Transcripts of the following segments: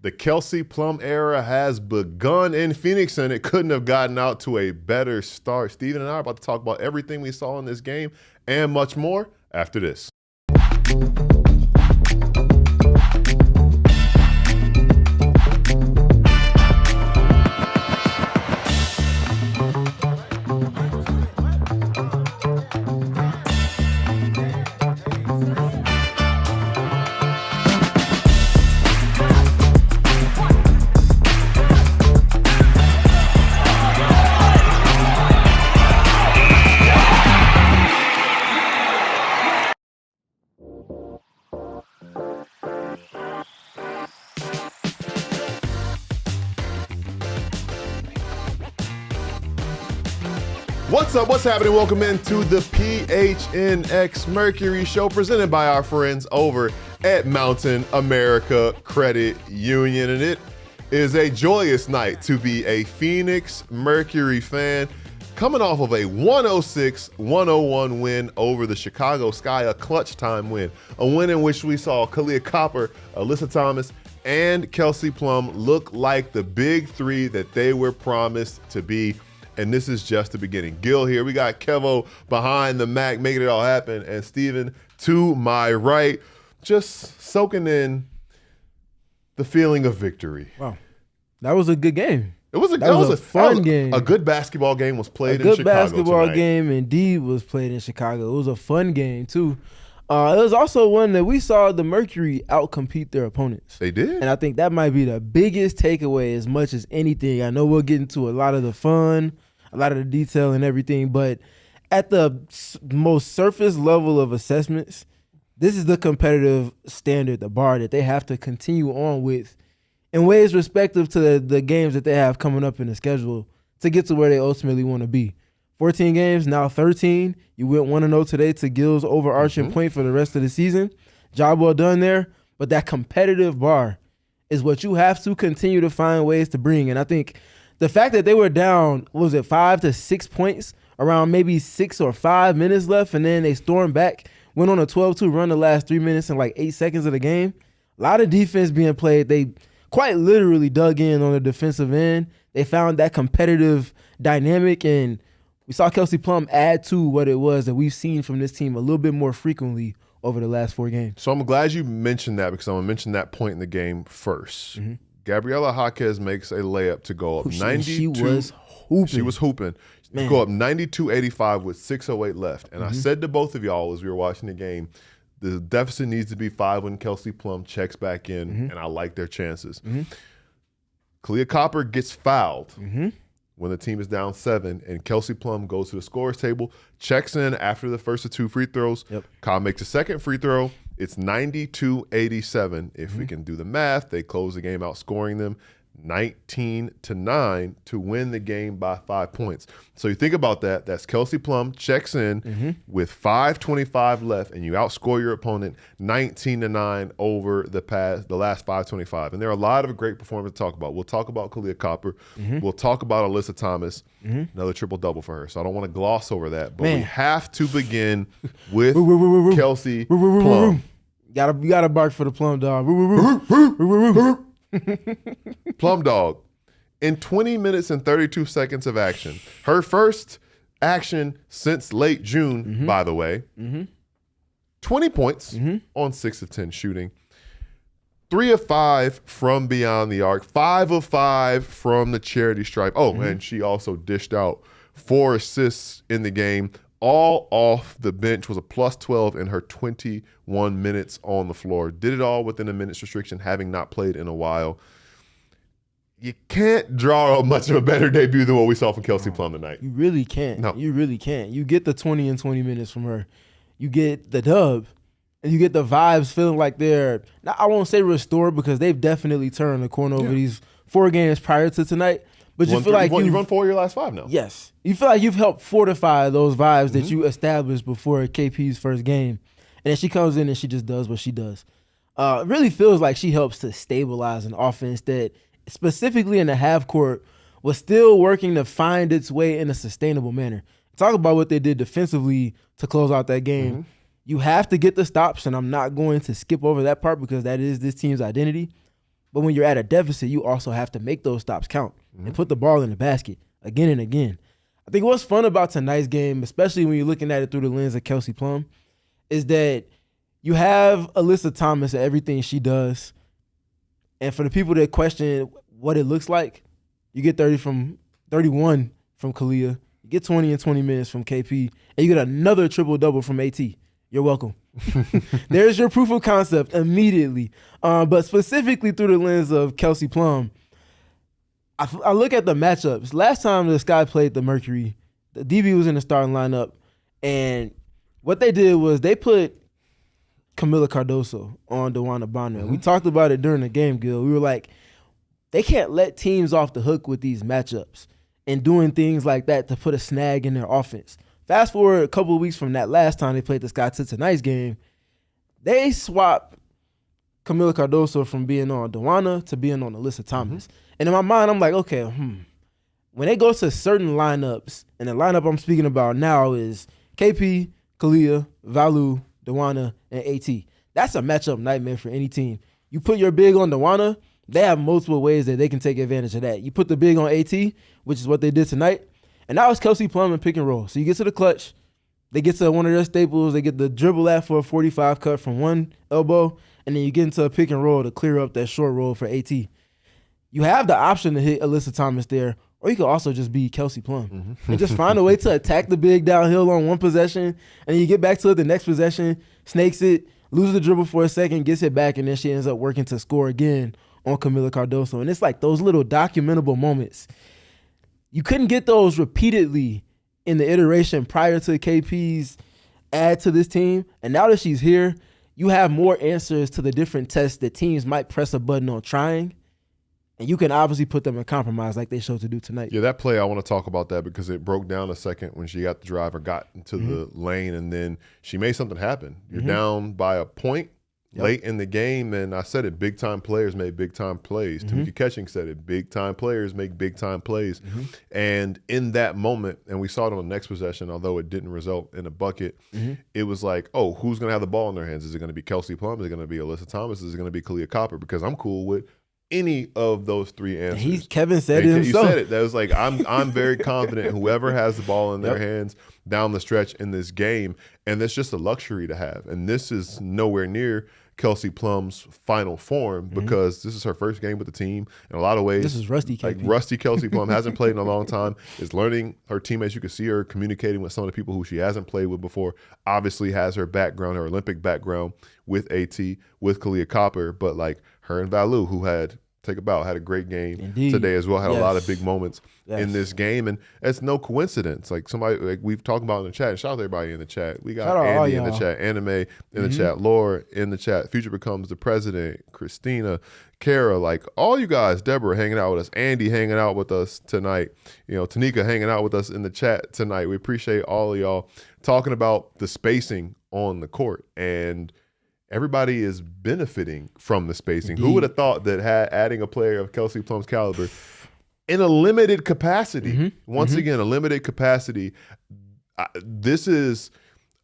The Kelsey Plum era has begun in Phoenix, and it couldn't have gotten out to a better start. Steven and I are about to talk about everything we saw in this game and much more after this. What's up? What's happening? Welcome into the PHNX Mercury Show presented by our friends over at Mountain America Credit Union. And it is a joyous night to be a Phoenix Mercury fan coming off of a 106-101 win over the Chicago Sky, a clutch time win, a win in which we saw Kahleah Copper, Alyssa Thomas, and Kelsey Plum look like the big three that they were promised to be. And this is just the beginning. Gil here. We got Kevo behind the Mac making it all happen. And Steven to my right, just soaking in the feeling of victory. Wow. That was a good game. It was a fun game. A good basketball game was played in Chicago. A good basketball game indeed was played in Chicago. It was a fun game, too. It was also one that we saw the Mercury outcompete their opponents. They did. And I think that might be the biggest takeaway as much as anything. I know we'll get into a lot of the fun, a lot of the detail and everything, but at the most surface level of assessments, this is the competitive standard, the bar that they have to continue on with in ways respective to the games that they have coming up in the schedule to get to where they ultimately want to be. 14 games, now 13. You went 1-0 today to Gil's overarching point for the rest of the season. Job well done there. But that competitive bar is what you have to continue to find ways to bring. And I think the fact that they were down, 5 to 6 points, around maybe 6 or 5 minutes left, and then they stormed back, went on a 12-2 run the last 3 minutes and like 8 seconds of the game. A lot of defense being played. They quite literally dug in on the defensive end. They found that competitive dynamic, and we saw Kelsey Plum add to what it was that we've seen from this team a little bit more frequently over the last 4 games. So I'm glad you mentioned that because I'm going to mention that point in the game first. Gabriela Jaquez makes a layup to go up 92. She was hooping. She was hooping. Man. Go up 92-85 with 6:08 left. And I said to both of y'all as we were watching the game, the deficit needs to be 5 when Kelsey Plum checks back in, and I like their chances. Kahleah Copper gets fouled when the team is down 7, and Kelsey Plum goes to the scorer's table, checks in after the first of 2 free throws. Kyle makes a second free throw. It's 92-87. If we can do the math, they close the game out scoring them 19-9 to win the game by 5 points. So you think about that. That's Kelsey Plum checks in with 5:25 left, and you outscore your opponent 19-9 over the last 5:25. And there are a lot of great performances to talk about. We'll talk about Kahleah Copper. We'll talk about Alyssa Thomas. Another triple-double for her. So I don't want to gloss over that. But we have to begin with Kelsey Plum. You gotta bark for the Plum dog. Plum Dog, in 20 minutes and 32 seconds of action, her first action since late June, by the way, 20 points on 6 of 10 shooting, 3 of 5 from beyond the arc, 5 of 5 from the charity stripe. Oh, and she also dished out 4 assists in the game, all off the bench, was a plus 12 in her 21 minutes on the floor. Did it all within a minute's restriction, having not played in a while. You can't draw up much of a better debut than what we saw from Kelsey Plum tonight. You really can't. No. You really can't. You get the 20 and 20 minutes from her. You get the dub, and you get the vibes feeling like they're, now I won't say restored because they've definitely turned the corner over these 4 games prior to tonight. But you feel like you run 4 of your last 5 now. Yes. You feel like you've helped fortify those vibes that you established before KP's first game. And then she comes in and she just does what she does. It really feels like she helps to stabilize an offense that, specifically in the half court, was still working to find its way in a sustainable manner. Talk about what they did defensively to close out that game. You have to get the stops, and I'm not going to skip over that part because that is this team's identity. But when you're at a deficit, you also have to make those stops count and put the ball in the basket again and again. I think what's fun about tonight's game, especially when you're looking at it through the lens of Kelsey Plum, is that you have Alyssa Thomas and everything she does. And for the people that question what it looks like, you get 31 from Kahleah, you get 20 in 20 minutes from KP, and you get another triple-double from AT. You're welcome. There's your proof of concept immediately. But specifically through the lens of Kelsey Plum, I look at the matchups. Last time the Sky played the Mercury, the DB was in the starting lineup, and what they did was they put Kahleah Cardoso on DeWanna Bonner. We talked about it during the game, Gil. We were like, they can't let teams off the hook with these matchups and doing things like that to put a snag in their offense. Fast forward a couple of weeks from that last time they played the Sky to tonight's game, they swapped Kahleah Cardoso from being on DeWanna to being on Alyssa Thomas. And in my mind, I'm like, okay, when they go to certain lineups, and the lineup I'm speaking about now is KP, Kahleah, Valu, DeWanna, and AT. That's a matchup nightmare for any team. You put your big on DeWanna, they have multiple ways that they can take advantage of that. You put the big on AT, which is what they did tonight, and now it's Kelsey Plum and pick and roll. So you get to the clutch, they get to one of their staples, they get the dribble at for a 45 cut from one elbow, and then you get into a pick and roll to clear up that short roll for AT. You have the option to hit Alyssa Thomas there, or you could also just be Kelsey Plum and just find a way to attack the big downhill on one possession, and you get back to it the next possession, snakes it, loses the dribble for a second, gets it back, and then she ends up working to score again on Kahleah Cardoso. And it's like those little documentable moments. You couldn't get those repeatedly in the iteration prior to KP's add to this team, and now that she's here, you have more answers to the different tests that teams might press a button on trying, and you can obviously put them in compromise like they showed to do tonight. Yeah, that play, I want to talk about that because it broke down a second when she got the driver, got into the lane, and then she made something happen. You're down by a point late in the game, and I said it, big-time players make big-time plays. Tamika Catching said it, big-time players make big-time plays. And in that moment, and we saw it on the next possession, although it didn't result in a bucket, it was like, oh, who's going to have the ball in their hands? Is it going to be Kelsey Plum? Is it going to be Alyssa Thomas? Is it going to be Kahleah Copper? Because I'm cool with any of those three answers. Kevin said it himself. You said it. That was like, I'm very confident whoever has the ball in their hands down the stretch in this game, and that's just a luxury to have. And this is nowhere near Kelsey Plum's final form because this is her first game with the team. In a lot of ways, this is rusty KP. Like rusty Kelsey Plum hasn't played in a long time, is learning her teammates. You can see her communicating with some of the people who she hasn't played with before. Obviously has her background, her Olympic background with AT, with Kahleah Copper, but like her and Valu, who had a great game today as well, had a lot of big moments in this game, and it's no coincidence. Like somebody, like we've talked about in the chat, and shout out to everybody in the chat. We got Andy in the chat, Anime in the chat, Laura in the chat, Future Becomes the President, Christina, Kara, like all you guys, Deborah hanging out with us, Andy hanging out with us tonight, you know, Tanika hanging out with us in the chat tonight. We appreciate all of y'all talking about the spacing on the court, and everybody is benefiting from the spacing. Who would have thought that adding a player of Kelsey Plum's caliber in a limited capacity, once again, a limited capacity, this is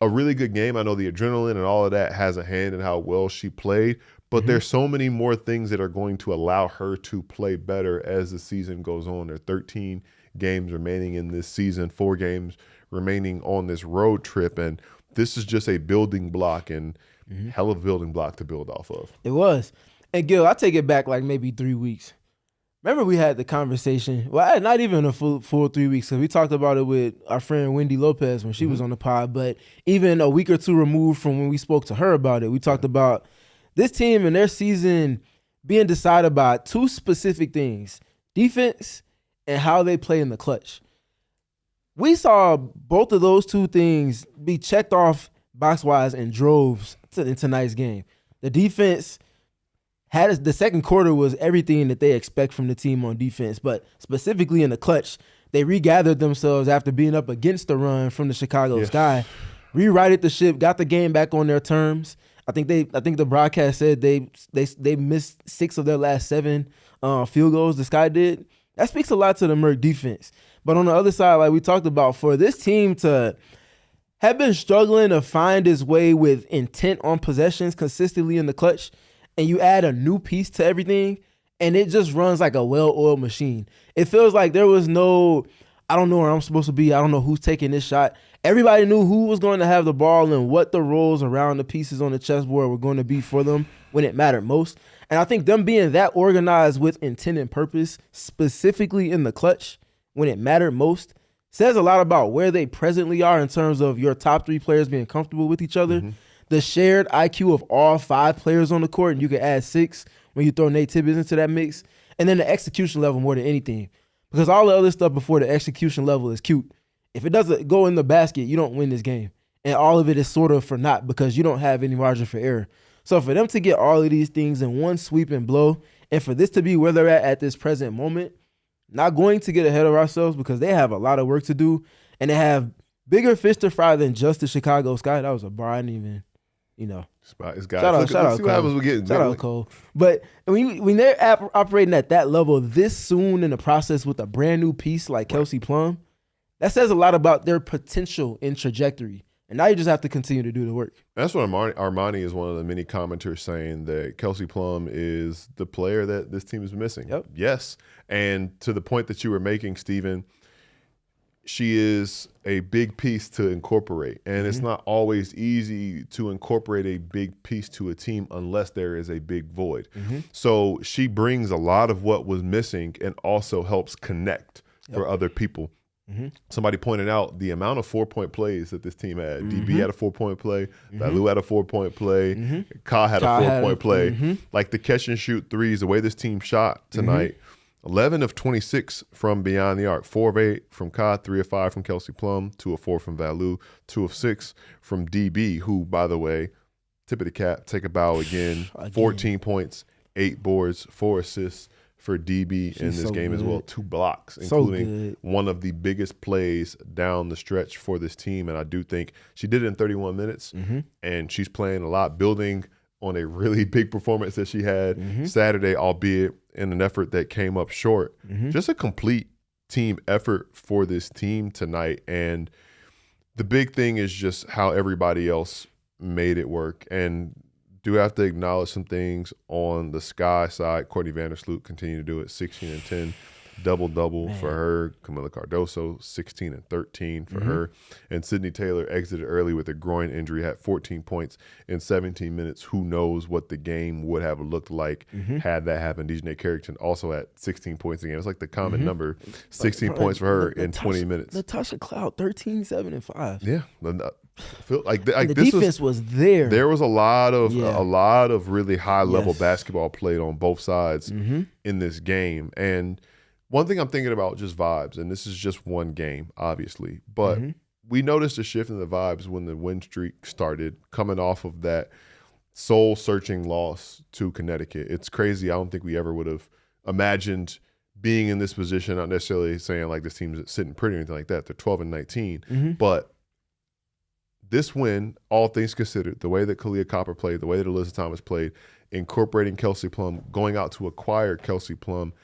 a really good game. I know the adrenaline and all of that has a hand in how well she played, but there's so many more things that are going to allow her to play better as the season goes on. There are 13 games remaining in this season, 4 games remaining on this road trip, and this is just a building block, and hell of a building block to build off of. It was. And Gil, I take it back like maybe 3 weeks. Remember we had the conversation, well, not even a full 3 weeks, because we talked about it with our friend Wendy Lopez when she was on the pod, but even a week or two removed from when we spoke to her about it, we talked about this team and their season being decided by 2 specific things, defense and how they play in the clutch. We saw both of those 2 things be checked off box-wise in droves in tonight's game. The defense had the second quarter was everything that they expect from the team on defense, but specifically in the clutch, they regathered themselves after being up against the run from the Chicago Sky, rewrited the ship, got the game back on their terms. I think the broadcast said they missed 6 of their last 7 field goals. The Sky did. That speaks a lot to the Merc defense. But on the other side, like we talked about, for this team to have been struggling to find its way with intent on possessions consistently in the clutch, and you add a new piece to everything, and it just runs like a well-oiled machine. It feels like there was no, I don't know where I'm supposed to be. I don't know who's taking this shot. Everybody knew who was going to have the ball and what the roles around the pieces on the chessboard were going to be for them when it mattered most. And I think them being that organized with intent and purpose, specifically in the clutch when it mattered most, says a lot about where they presently are in terms of your top 3 players being comfortable with each other. Mm-hmm. The shared IQ of all 5 players on the court, and you can add 6 when you throw Nate Tibbetts into that mix. And then the execution level more than anything. Because all the other stuff before the execution level is cute. If it doesn't go in the basket, you don't win this game. And all of it is sort of for naught because you don't have any margin for error. So for them to get all of these things in one sweep and blow, and for this to be where they're at this present moment, not going to get ahead of ourselves because they have a lot of work to do, and they have bigger fish to fry than just the Chicago Sky. That was a bar I didn't even, Shout out, see what happens. Shout out Cole. But when they're operating at that level this soon in the process with a brand new piece like Kelsey Plum, that says a lot about their potential and trajectory. And now you just have to continue to do the work. That's what Armani is one of the many commenters saying, that Kelsey Plum is the player that this team is missing. Yep. Yes. And to the point that you were making, Steven, she is a big piece to incorporate. And it's not always easy to incorporate a big piece to a team unless there is a big void. So she brings a lot of what was missing and also helps connect for other people. Somebody pointed out the amount of 4-point plays that this team had. DB had a 4-point play. Valu had a 4-point play. Ka had a 4-point play. Like the catch and shoot threes, the way this team shot tonight, 11 of 26 from beyond the arc. 4 of 8 from Ka, 3 of 5 from Kelsey Plum, 2 of 4 from Valu, 2 of 6 from DB, who, by the way, tip of the cap, take a bow again. 14 points, 8 boards, 4 assists for DB in this game as well. 2 blocks, including one of the biggest plays down the stretch for this team. And I do think she did it in 31 minutes, and she's playing a lot, building on a really big performance that she had Saturday, albeit in an effort that came up short. Just a complete team effort for this team tonight. And the big thing is just how everybody else made it work. And do have to acknowledge some things on the Sky side. Courtney Vandersloot continued to do it, 16 and 10, double-double for her. Camila Cardoso, 16 and 13 for her. And Sydney Taylor exited early with a groin injury, had 14 points in 17 minutes. Who knows what the game would have looked like had that happened. Dejanay Carrington also had 16 points a game. It's like the common number, 16 points for her in 20 minutes. Natasha Cloud, 13, 7, and 5. Yeah. Feel like the defense was there. There was a lot of really high level basketball played on both sides in this game. And one thing I'm thinking about, just vibes, and this is just one game, obviously, but we noticed a shift in the vibes when the win streak started, coming off of that soul-searching loss to Connecticut. It's crazy. I don't think we ever would have imagined being in this position, not necessarily saying like this team's sitting pretty or anything like that. They're 12 and 19, but this win, all things considered, the way that Kahleah Copper played, the way that Alyssa Thomas played, incorporating Kelsey Plum, going out to acquire Kelsey Plum,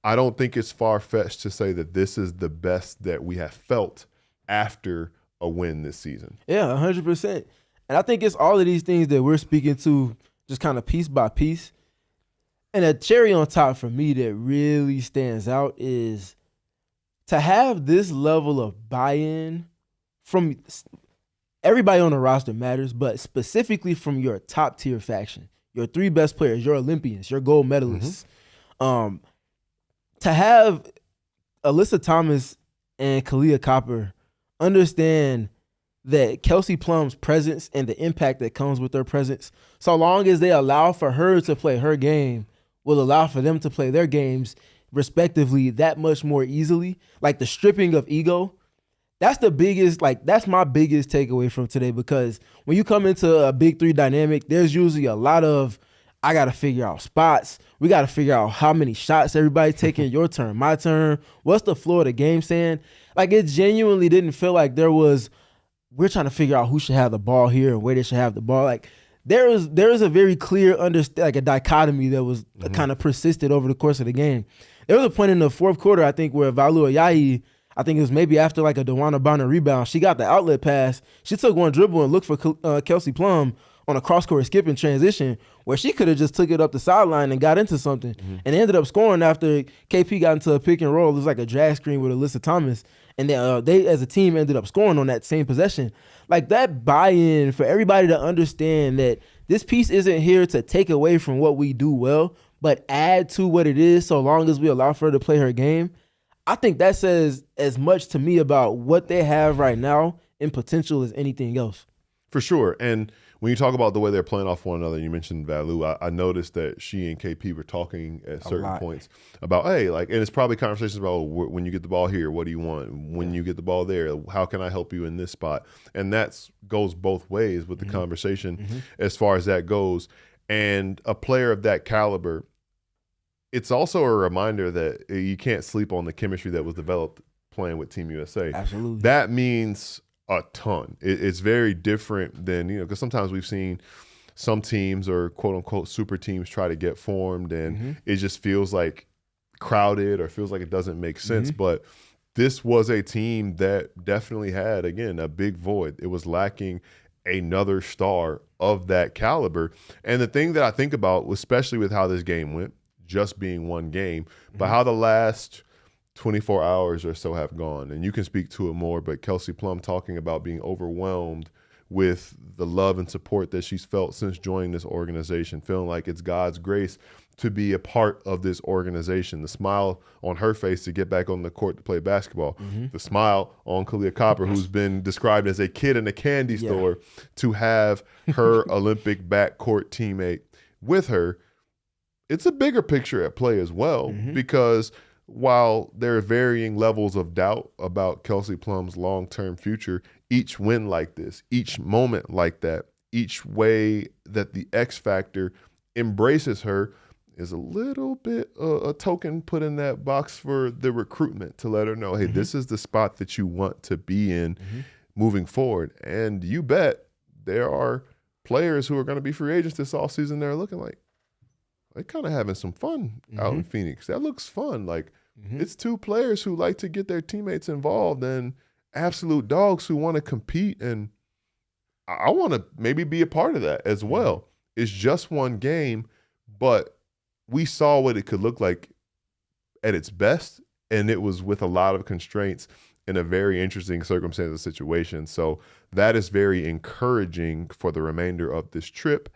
I don't think it's far-fetched to say that this is the best that we have felt after a win this season. Yeah, 100%. And I think it's all of these things that we're speaking to just kind of piece by piece. And a cherry on top for me that really stands out is to have this level of buy-in from – everybody on the roster matters, but specifically from your top-tier faction, your 3 best players, your Olympians, your gold medalists. To have Alyssa Thomas and Kahleah Copper understand that Kelsey Plum's presence and the impact that comes with their presence, so long as they allow for her to play her game, will allow for them to play their games respectively that much more easily. Like the stripping of ego, that's the biggest, that's my biggest takeaway from today, because when you come into a big 3 dynamic, there's usually a lot of, I got to figure out spots. We got to figure out how many shots everybody's taking, your turn, my turn. What's the flow of the game saying? Like, it genuinely didn't feel like there was, we're trying to figure out who should have the ball here and where they should have the ball. Like, there is a very clear, like a dichotomy that was kind of persisted over the course of the game. There was a point in the fourth quarter, I think, where Valu Ayayi, I think it was maybe after like a DeWanna Bonner rebound, she got the outlet pass. She took one dribble and looked for Kelsey Plum on a cross-court skip in transition where she could have just took it up the sideline and got into something and ended up scoring after KP got into a pick and roll. It was like a drag screen with Alyssa Thomas. And they, as a team, ended up scoring on that same possession. Like, that buy-in for everybody to understand that this piece isn't here to take away from what we do well, but add to what it is so long as we allow for her to play her game. I think that says as much to me about what they have right now in potential as anything else. For sure. And when you talk about the way they're playing off one another, you mentioned Valu, I noticed that she and KP were talking at certain points about, hey, like, and it's probably conversations about when you get the ball here, what do you want? When you get the ball there, how can I help you in this spot? And that goes both ways with the conversation as far as that goes. And a player of that caliber, it's also a reminder that you can't sleep on the chemistry that was developed playing with Team USA. Absolutely. That means a ton. It's very different than, because sometimes we've seen some teams or quote unquote super teams try to get formed and it just feels like crowded or feels like it doesn't make sense. But this was a team that definitely had, again, a big void. It was lacking another star of that caliber. And the thing that I think about, especially with how this game went, just being one game, but how the last 24 hours or so have gone, and you can speak to it more, but Kelsey Plum talking about being overwhelmed with the love and support that she's felt since joining this organization, feeling like it's God's grace to be a part of this organization. The smile on her face to get back on the court to play basketball. The smile on Kahleah Copper, who's been described as a kid in a candy store, to have her Olympic backcourt teammate with her. It's a bigger picture at play as well, because while there are varying levels of doubt about Kelsey Plum's long-term future, each win like this, each moment like that, each way that the X factor embraces her is a little bit a token put in that box for the recruitment to let her know, hey, this is the spot that you want to be in moving forward. And you bet there are players who are going to be free agents this offseason that are looking like they're kind of having some fun out in Phoenix. That looks fun. Like, it's two players who like to get their teammates involved and absolute dogs who want to compete. And I want to maybe be a part of that as well. It's just one game, but we saw what it could look like at its best, and it was with a lot of constraints in a very interesting circumstance and situation. So that is very encouraging for the remainder of this trip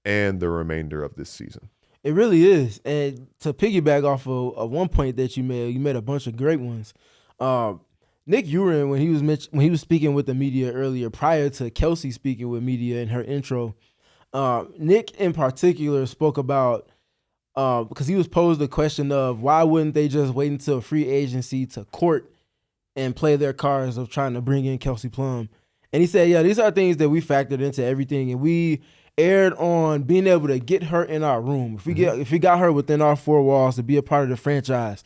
and the remainder of this season. It really is. And to piggyback off of one point that you made a bunch of great ones. Nick Urin, when he was speaking with the media earlier, prior to Kelsey speaking with media in her intro, Nick in particular spoke about, because he was posed the question of why wouldn't they just wait until free agency to court and play their cards of trying to bring in Kelsey Plum. And he said, yeah, these are things that we factored into everything, and we aired on being able to get her in our room. If we got her within our four walls to be a part of the franchise,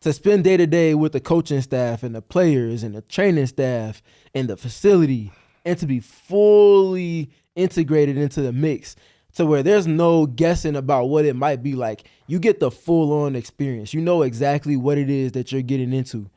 to spend day to day with the coaching staff and the players and the training staff and the facility, and to be fully integrated into the mix to where there's no guessing about what it might be like. You get the full on experience. You know exactly what it is that you're getting into.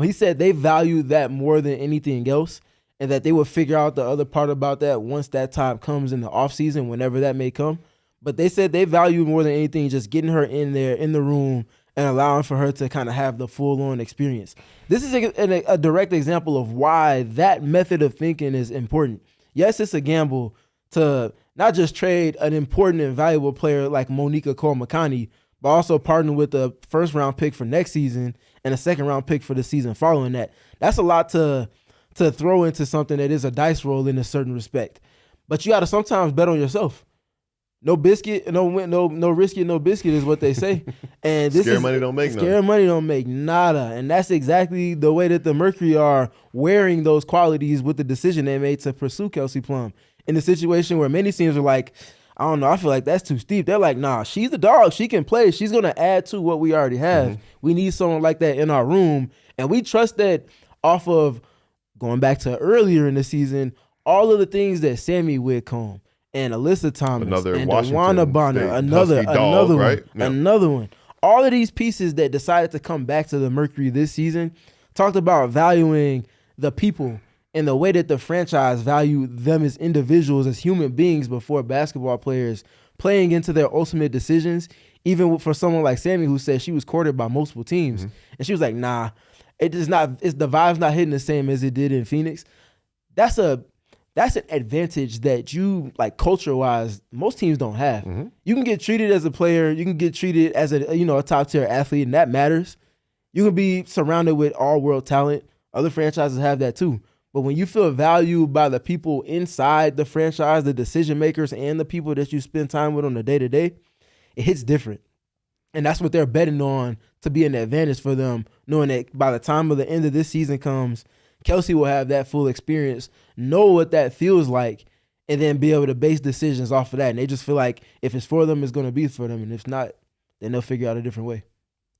He said they value that more than anything else, and that they will figure out the other part about that once that time comes in the offseason, whenever that may come. But they said they value more than anything just getting her in there, in the room, and allowing for her to kind of have the full-on experience. This is a direct example of why that method of thinking is important. Yes, it's a gamble to not just trade an important and valuable player like Monica Cole-McConney, but also partner with a first-round pick for next season and a second-round pick for the season following that. That's a lot to throw into something that is a dice roll in a certain respect. But you got to sometimes bet on yourself. No biscuit, no risk it, no biscuit is what they say. And this scare money don't make nada. Scare money don't make nada. And that's exactly the way that the Mercury are wearing those qualities with the decision they made to pursue Kelsey Plum. In the situation where many teams are like, I don't know, I feel like that's too steep. They're like, nah, she's a dog. She can play. She's going to add to what we already have. We need someone like that in our room. And we trust that off of going back to earlier in the season, all of the things that Sammy Whitcomb and Alyssa Thomas and Dewana Bonner, another one, right? Another one. All of these pieces that decided to come back to the Mercury this season talked about valuing the people and the way that the franchise valued them as individuals, as human beings before basketball players, playing into their ultimate decisions, even for someone like Sammy who said she was courted by multiple teams. And she was like, nah, the vibe's not hitting the same as it did in Phoenix. That's an advantage that you, like, culture-wise, most teams don't have. You can get treated as a player, you can get treated as a top-tier athlete, and that matters. You can be surrounded with all-world talent. Other franchises have that too. But when you feel valued by the people inside the franchise, the decision makers, and the people that you spend time with on the day-to-day, it hits different. And that's what they're betting on to be an advantage for them, knowing that by the time of the end of this season comes, Kelsey will have that full experience, know what that feels like, and then be able to base decisions off of that. And they just feel like if it's for them, it's going to be for them. And if not, then they'll figure out a different way.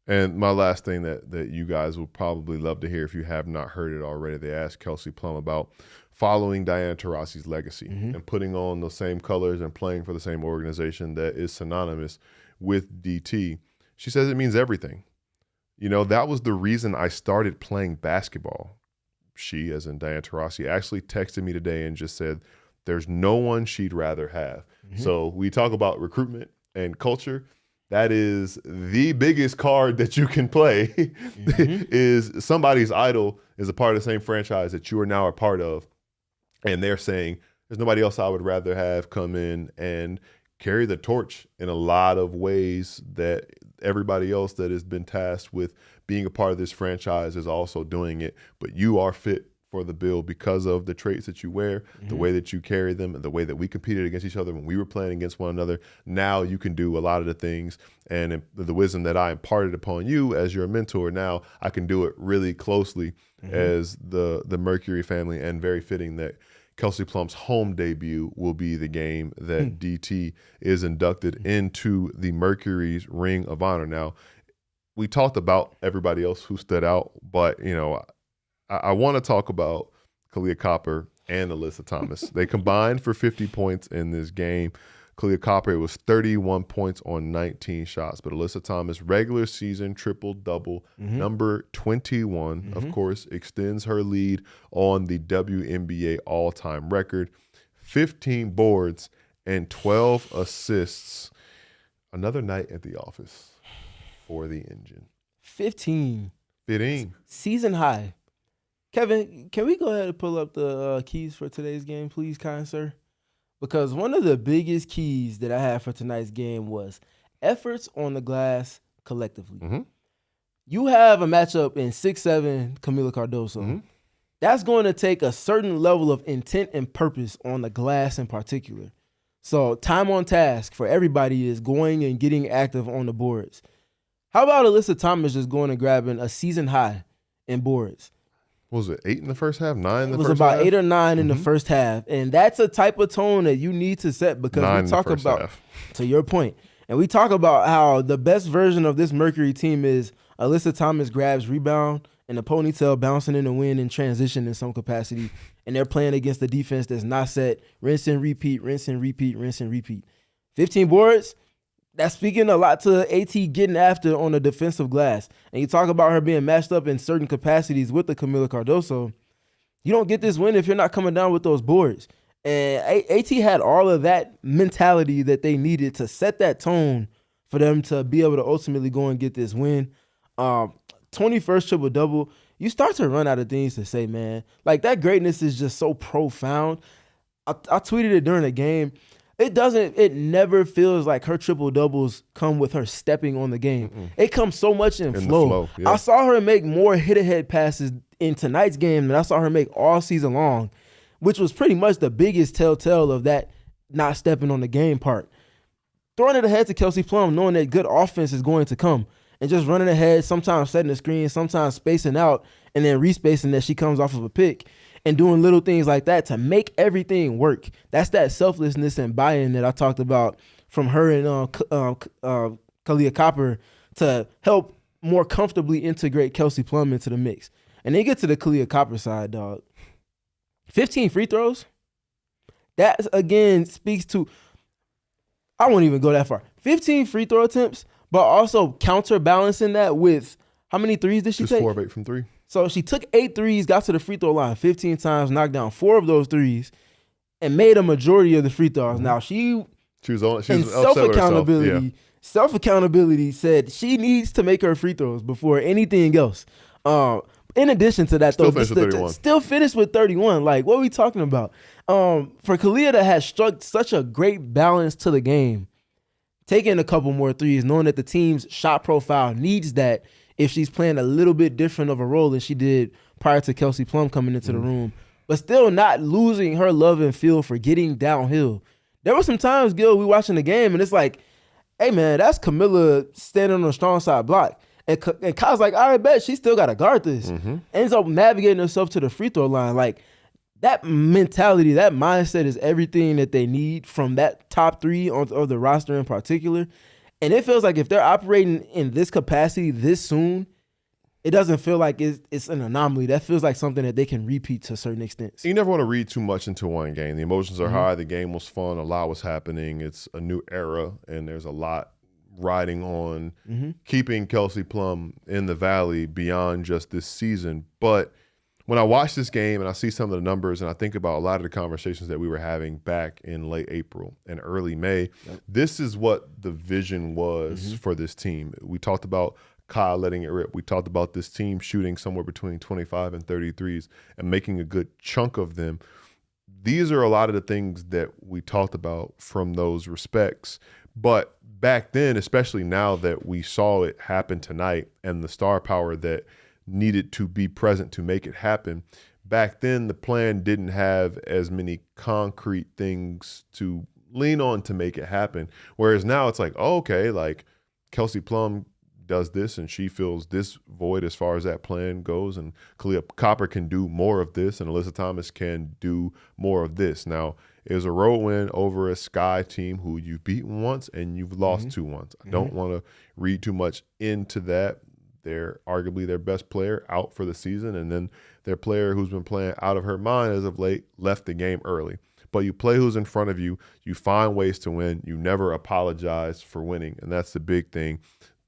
And my last thing that you guys will probably love to hear if you have not heard it already, they asked Kelsey Plum about following Diana Taurasi's legacy and putting on those same colors and playing for the same organization that is synonymous with DT. She says it means everything. That was the reason I started playing basketball. She, as in Diana Taurasi, actually texted me today and just said there's no one she'd rather have. So we talk about recruitment and culture. That is the biggest card that you can play is somebody's idol is a part of the same franchise that you are now a part of. And they're saying there's nobody else I would rather have come in and carry the torch in a lot of ways that everybody else that has been tasked with being a part of this franchise is also doing it. But you are fit for the bill because of the traits that you wear, the way that you carry them, and the way that we competed against each other when we were playing against one another. Now you can do a lot of the things, and the wisdom that I imparted upon you as your mentor, now I can do it really closely as the Mercury family, and very fitting that Kelsey Plum's home debut will be the game that DT is inducted into the Mercury's Ring of Honor. Now, we talked about everybody else who stood out, but, I want to talk about Kahleah Copper and Alyssa Thomas. They combined for 50 points in this game. Kahleah Copper, it was 31 points on 19 shots. But Alyssa Thomas, regular season triple-double, number 21, of course, extends her lead on the WNBA all-time record. 15 boards and 12 assists. Another night at the office for the engine. 15. Season high. Kevin, can we go ahead and pull up the keys for today's game, please, kind sir? Because one of the biggest keys that I had for tonight's game was efforts on the glass collectively. You have a matchup in 6'7", Kamilla Cardoso. That's going to take a certain level of intent and purpose on the glass in particular. So time on task for everybody is going and getting active on the boards. How about Alyssa Thomas just going and grabbing a season high in boards? What was it, 8 in the first half, 9 in the first half? It was about 8 or 9 in the first half. And that's a type of tone that you need to set because we talk about, to your point, and we talk about how the best version of this Mercury team is Alyssa Thomas grabs rebound and the ponytail bouncing in the wind in transition in some capacity. And they're playing against the defense that's not set. Rinse and repeat, rinse and repeat, rinse and repeat. 15 boards. That's speaking a lot to AT getting after on the defensive glass. And you talk about her being matched up in certain capacities with the Kamilla Cardoso. You don't get this win if you're not coming down with those boards. And AT had all of that mentality that they needed to set that tone for them to be able to ultimately go and get this win. 21st triple-double. You start to run out of things to say, man. Like, that greatness is just so profound. I tweeted it during the game. It never feels like her triple doubles come with her stepping on the game. It comes so much in flow. Yeah. I saw her make more hit ahead passes in tonight's game than I saw her make all season long, which was pretty much the biggest telltale of that not stepping on the game part. Throwing it ahead to Kelsey Plum, knowing that good offense is going to come, and just running ahead, sometimes setting the screen, sometimes spacing out, and then respacing that she comes off of a pick. And doing little things like that to make everything work. That's that selflessness and buy-in that I talked about from her and Kahleah Copper to help more comfortably integrate Kelsey Plum into the mix. And then you get to the Kahleah Copper side, dog. 15 free throws. That, again, speaks to – I won't even go that far. 15 free throw attempts, but also counterbalancing that with – how many threes did she take? 4 of 8 from 3. So she took 8 threes, got to the free throw line 15 times, knocked down 4 of those threes, and made a majority of the free throws. Now she was self-accountability. Yeah. Self-accountability said she needs to make her free throws before anything else. In addition to that, still finished with 31. Like, what are we talking about? For Kahleah to have struck such a great balance to the game, taking a couple more threes, knowing that the team's shot profile needs that if she's playing a little bit different of a role than she did prior to Kelsey Plum coming into the room, but still not losing her love and feel for getting downhill. There were some times, Gil, we watching the game, and it's like, hey, man, that's Camilla standing on a strong side block. And Kyle's like, all right, bet, she still got to guard this. Ends up navigating herself to the free throw line. Like, that mentality, that mindset is everything that they need from that top 3 of the roster in particular. And it feels like if they're operating in this capacity this soon, it doesn't feel like it's an anomaly. That feels like something that they can repeat to a certain extent. You never want to read too much into one game. The emotions are high. The game was fun. A lot was happening. It's a new era, and there's a lot riding on keeping Kelsey Plum in the Valley beyond just this season. But when I watch this game and I see some of the numbers and I think about a lot of the conversations that we were having back in late April and early May, this is what the vision was for this team. We talked about Kyle letting it rip. We talked about this team shooting somewhere between 25 and 33s and making a good chunk of them. These are a lot of the things that we talked about from those respects. But back then, especially now that we saw it happen tonight and the star power that needed to be present to make it happen, back then the plan didn't have as many concrete things to lean on to make it happen. Whereas now it's like, oh, okay, like Kelsey Plum does this and she fills this void as far as that plan goes, and Kahleah Copper can do more of this and Alyssa Thomas can do more of this. Now, it was a road win over a Sky team who you've beaten once and you've lost to once. I don't want to read too much into that. They're arguably their best player out for the season, and then their player who's been playing out of her mind as of late left the game early. But you play who's in front of you. You find ways to win. You never apologize for winning, and that's the big thing.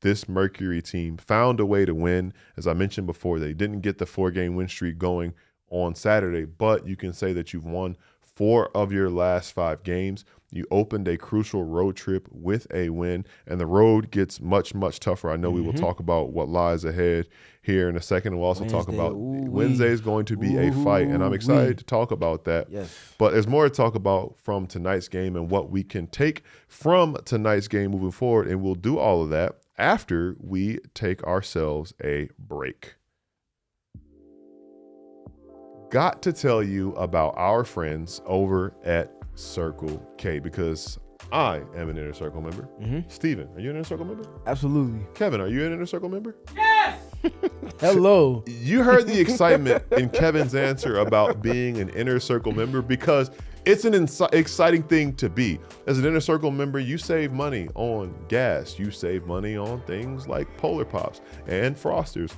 This Mercury team found a way to win. As I mentioned before, they didn't get the 4-game win streak going on Saturday, but you can say that you've won 4 of your last 5 games. You opened a crucial road trip with a win, and the road gets much, much tougher. I know we will talk about what lies ahead here in a second. We'll also talk about Wednesday is going to be a fight, and I'm excited to talk about that. Yes. But there's more to talk about from tonight's game and what we can take from tonight's game moving forward, and we'll do all of that after we take ourselves a break. Got to tell you about our friends over at Circle K, because I am an Inner Circle member. Steven, are you an Inner Circle member? Absolutely. Kevin, are you an Inner Circle member? Yes! Hello. You heard the excitement in Kevin's answer about being an Inner Circle member, because it's an exciting thing to be. As an Inner Circle member, you save money on gas. You save money on things like Polar Pops and Frosters.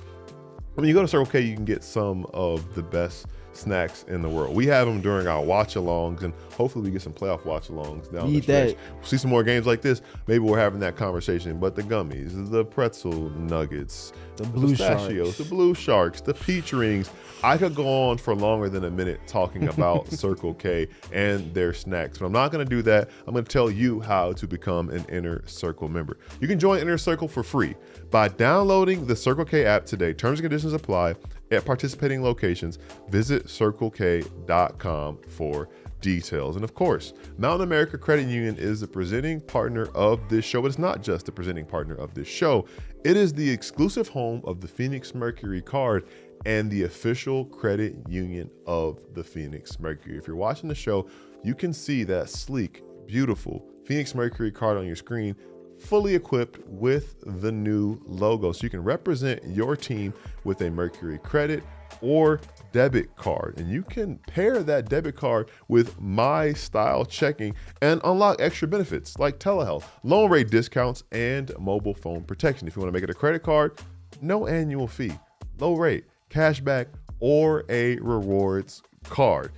When you go to Circle K, you can get some of the best snacks in the world. We have them during our watch-alongs, and hopefully we get some playoff watch-alongs down the stretch. We'll see some more games like this. Maybe we're having that conversation. But the gummies, the pretzel nuggets, the blue pistachios, the blue sharks, the peach rings. I could go on for longer than a minute talking about Circle K and their snacks, but I'm not going to do that. I'm going to tell you how to become an Inner Circle member. You can join Inner Circle for free by downloading the Circle K app today. Terms and conditions apply at participating locations. Visit CircleK.com for details. And of course, Mountain America Credit Union is the presenting partner of this show, but it's not just the presenting partner of this show. It is the exclusive home of the Phoenix Mercury card and the official credit union of the Phoenix Mercury. If you're watching the show, you can see that sleek, beautiful Phoenix Mercury card on your screen, fully equipped with the new logo. So you can represent your team with a Mercury credit or debit card. And you can pair that debit card with My Style checking and unlock extra benefits like telehealth, loan rate discounts, and mobile phone protection. If you want to make it a credit card, no annual fee, low rate, cashback, or a rewards card.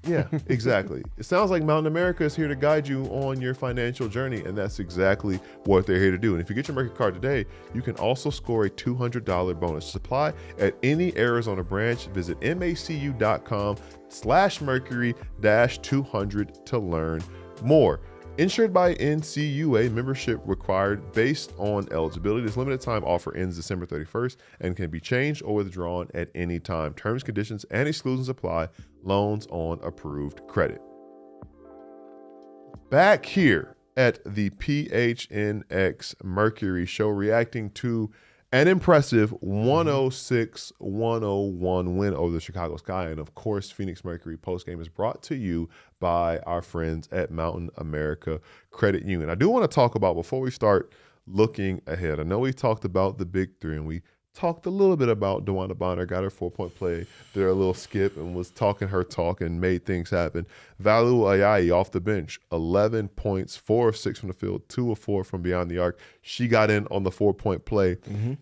Yeah, exactly. It sounds like Mountain America is here to guide you on your financial journey, and that's exactly what they're here to do. And if you get your Mercury card today, you can also score a $200 bonus. Supply at any Arizona branch. Visit macu.com/Mercury-200 to learn more. Insured by NCUA, membership required based on eligibility. This limited time offer ends December 31st and can be changed or withdrawn at any time. Terms, conditions, and exclusions apply. Loans on approved credit. Back here at the PHNX Mercury Show, reacting to an impressive 106-101 win over the Chicago Sky. And of course, Phoenix Mercury postgame is brought to you by our friends at Mountain America Credit Union. I do want to talk about, before we start looking ahead, I know we talked about the big three, and we talked a little bit about DeWanda Bonner, got her 4-point play, did a little skip, and was talking her talk and made things happen. Valu Ayayi off the bench, 11 points, 4 of 6 from the field, 2 of 4 from beyond the arc. She got in on the 4-point play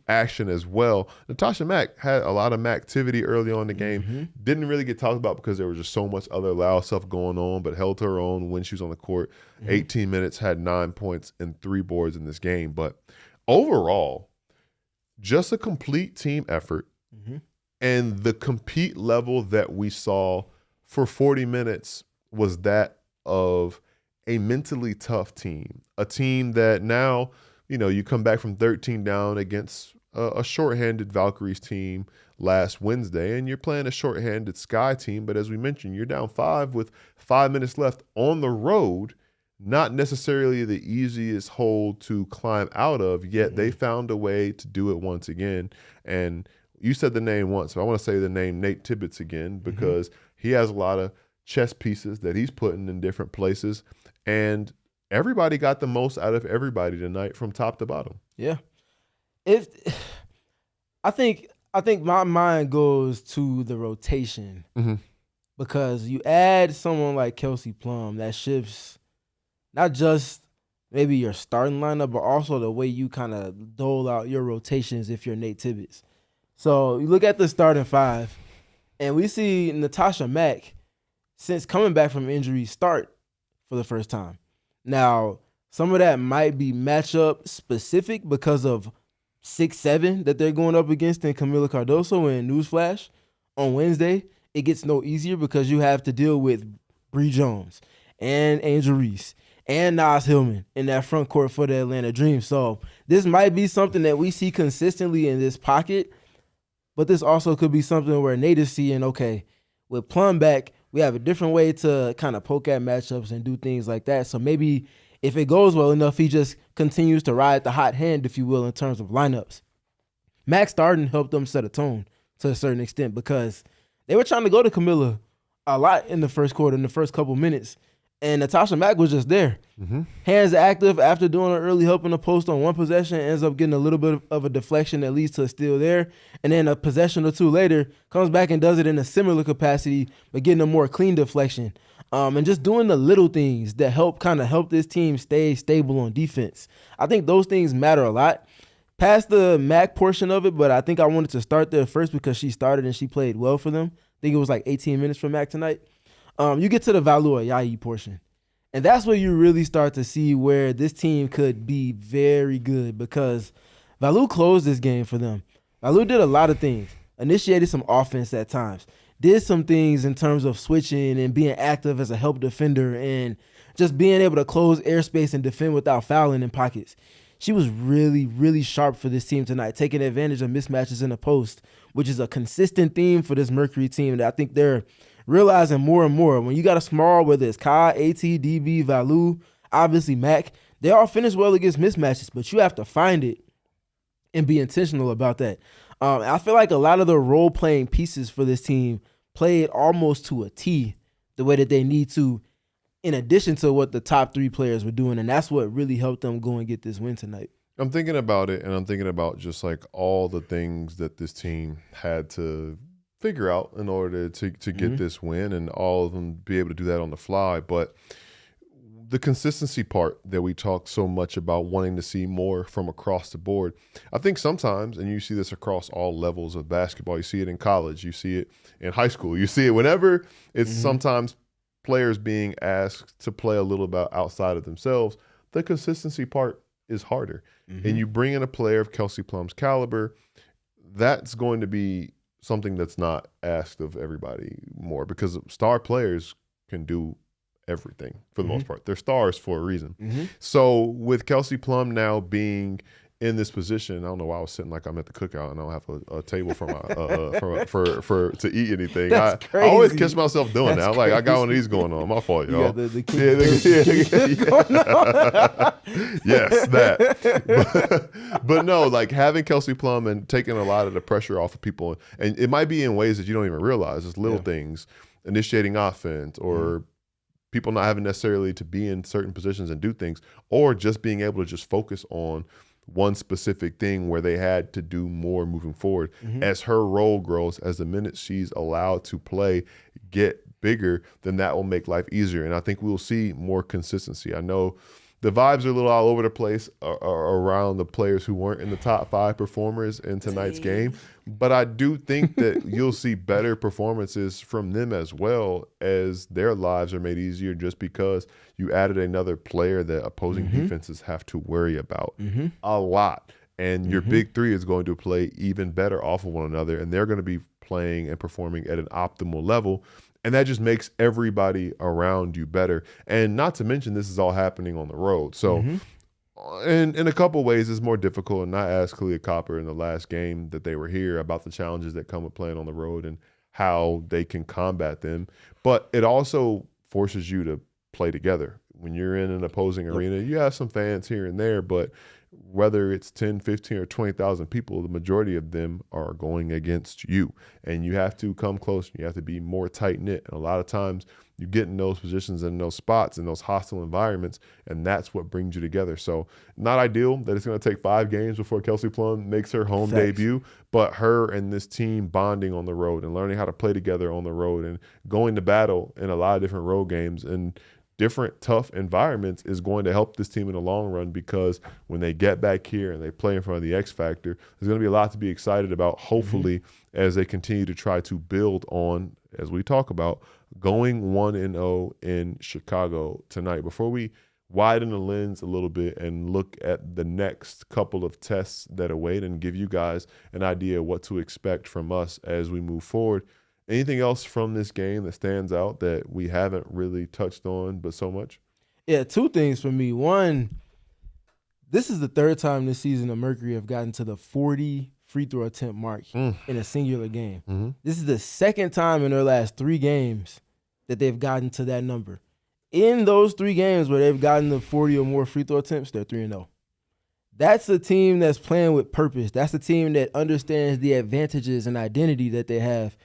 action as well. Natasha Mack had a lot of activity early on in the game. Didn't really get talked about because there was just so much other loud stuff going on, but held her own when she was on the court. 18 minutes, had 9 points and 3 boards in this game. But overall, just a complete team effort, and the compete level that we saw for 40 minutes was that of a mentally tough team, a team that now, you come back from 13 down against a shorthanded Valkyries team last Wednesday, and you're playing a shorthanded Sky team, but as we mentioned, you're down 5 with 5 minutes left on the road. Not necessarily the easiest hole to climb out of, yet they found a way to do it once again. And you said the name once, so I want to say the name Nate Tibbetts again, because he has a lot of chess pieces that he's putting in different places. And everybody got the most out of everybody tonight from top to bottom. Yeah. I think my mind goes to the rotation, because you add someone like Kelsey Plum that shifts not just maybe your starting lineup, but also the way you kind of dole out your rotations if you're Nate Tibbetts. So you look at the starting 5, and we see Natasha Mack, since coming back from injury, start for the first time. Now, some of that might be matchup specific because of 6'7" that they're going up against in Camila Cardoso. And newsflash, on Wednesday, it gets no easier because you have to deal with Bree Jones and Angel Reese and Nas Hillman in that front court for the Atlanta Dream. So this might be something that we see consistently in this pocket, but this also could be something where Nate is seeing, okay, with Plum back, we have a different way to kind of poke at matchups and do things like that. So maybe if it goes well enough, he just continues to ride the hot hand, if you will, in terms of lineups. Max Starden helped them set a tone to a certain extent because they were trying to go to Camilla a lot in the first quarter, in the first couple minutes. And Natasha Mack was just there. Hands active after doing an early help in the post on one possession, ends up getting a little bit of a deflection that leads to a steal there. And then a possession or two later, comes back and does it in a similar capacity, but getting a more clean deflection. And just doing the little things that help this team stay stable on defense. I think those things matter a lot. Past the Mac portion of it, but I think I wanted to start there first because she started and she played well for them. I think it was like 18 minutes for Mac tonight. You get to the Valu Ayayi portion, and that's where you really start to see where this team could be very good, because Valu closed this game for them. Valu did a lot of things, initiated some offense at times, did some things in terms of switching and being active as a help defender and just being able to close airspace and defend without fouling in pockets. She was really, really sharp for this team tonight, taking advantage of mismatches in the post, which is a consistent theme for this Mercury team that I think they're realizing more and more. When you got a small, whether it's Kai, AT, DB, Valu, obviously Mac, they all finish well against mismatches, but you have to find it and be intentional about that. I feel like a lot of the role-playing pieces for this team played almost to a T the way that they need to, in addition to what the top 3 players were doing, and that's what really helped them go and get this win tonight. I'm thinking about it, and I'm thinking about just like all the things that this team had to figure out in order to get this win, and all of them be able to do that on the fly. But the consistency part that we talk so much about, wanting to see more from across the board, I think sometimes, and you see this across all levels of basketball, you see it in college, you see it in high school, you see it whenever it's sometimes players being asked to play a little bit outside of themselves, the consistency part is harder. And you bring in a player of Kelsey Plum's caliber, that's going to be something that's not asked of everybody more, because star players can do everything for the most part. They're stars for a reason. So with Kelsey Plum now being in this position, I don't know why I was sitting like I'm at the cookout and I don't have a table for my for to eat anything. I always catch myself doing that. I'm like, I got one of these going on. My fault, y'all. Yes, that. But no, like having Kelsey Plum and taking a lot of the pressure off of people, and it might be in ways that you don't even realize. It's little things, initiating offense, or people not having necessarily to be in certain positions and do things, or just being able to just focus on one specific thing where they had to do more moving forward. As her role grows, as the minutes she's allowed to play get bigger, then that will make life easier. And I think we'll see more consistency. I know the vibes are a little all over the place around the players who weren't in the top 5 performers in tonight's game, but I do think that you'll see better performances from them as well, as their lives are made easier just because you added another player that opposing defenses have to worry about a lot. And your big three is going to play even better off of one another, and they're going to be playing and performing at an optimal level. And that just makes everybody around you better. And not to mention, this is all happening on the road. So in a couple ways, it's more difficult. And I asked Kahleah Copper in the last game that they were here about the challenges that come with playing on the road and how they can combat them. But it also forces you to play together. When you're in an opposing arena, you have some fans here and there, but whether it's 10, 15, or 20,000 people, the majority of them are going against you. And you have to come close. You have to be more tight-knit. And a lot of times you get in those positions and those spots in those hostile environments, and that's what brings you together. So not ideal that it's going to take 5 games before Kelsey Plum makes her home debut, but her and this team bonding on the road and learning how to play together on the road and going to battle in a lot of different road games and different tough environments is going to help this team in the long run, because when they get back here and they play in front of the X Factor, there's going to be a lot to be excited about, hopefully, as they continue to try to build on, as we talk about, going 1-0 in Chicago tonight. Before we widen the lens a little bit and look at the next couple of tests that await and give you guys an idea of what to expect from us as we move forward, anything else from this game that stands out that we haven't really touched on but so much? Yeah, 2 things for me. One, this is the 3rd time this season the Mercury have gotten to the 40 free throw attempt mark in a singular game. This is the 2nd time in their last 3 games that they've gotten to that number. In those 3 games where they've gotten the 40 or more free throw attempts, they're 3-0. That's a team that's playing with purpose. That's a team that understands the advantages and identity that they have.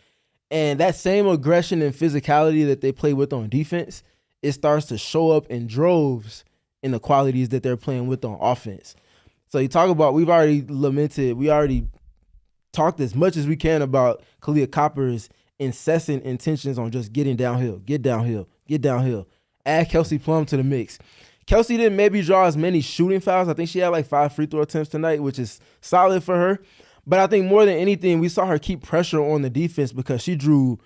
And that same aggression and physicality that they play with on defense, it starts to show up in droves in the qualities that they're playing with on offense. So you talk about, we already talked as much as we can about Kahleah Copper's incessant intentions on just getting downhill, get downhill, get downhill. Add Kelsey Plum to the mix. Kelsey didn't maybe draw as many shooting fouls. I think she had like 5 free throw attempts tonight, which is solid for her. But I think more than anything, we saw her keep pressure on the defense because she drew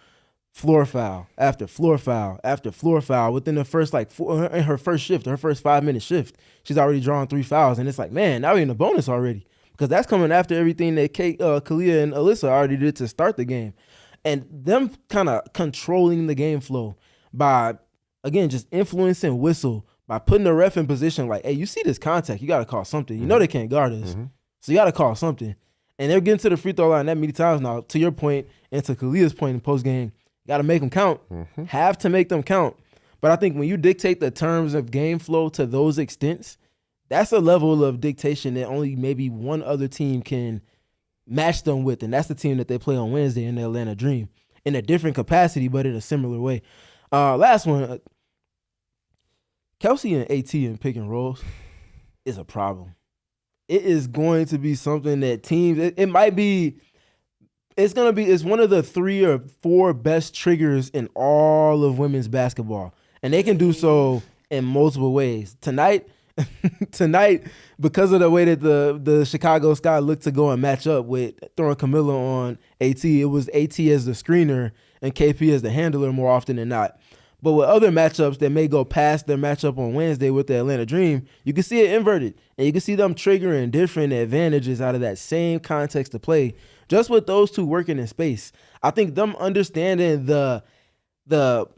floor foul after floor foul after floor foul within the first in her first shift, her first 5-minute shift. She's already drawn 3 fouls, and it's like, man, now we're in the bonus already, because that's coming after everything that Kahleah and Alyssa already did to start the game. And them kind of controlling the game flow by, again, just influencing whistle, by putting the ref in position like, hey, you see this contact, you got to call something. You know they can't guard us, so you got to call something. And they're getting to the free throw line that many times now. To your point, and to Kahleah's point in postgame, got to make them count. Have to make them count. But I think when you dictate the terms of game flow to those extents, that's a level of dictation that only maybe one other team can match them with, and that's the team that they play on Wednesday in the Atlanta Dream, in a different capacity, but in a similar way. Last one, Kelsey and AT in pick and rolls is a problem. It is going to be something that teams, it's one of the 3 or 4 best triggers in all of women's basketball. And they can do so in multiple ways. Tonight, because of the way that the Chicago Sky looked to go and match up with throwing Camilla on AT, it was AT as the screener and KP as the handler more often than not. But with other matchups that may go past their matchup on Wednesday with the Atlanta Dream, you can see it inverted. And you can see them triggering different advantages out of that same context of play. Just with those two working in space. I think them understanding the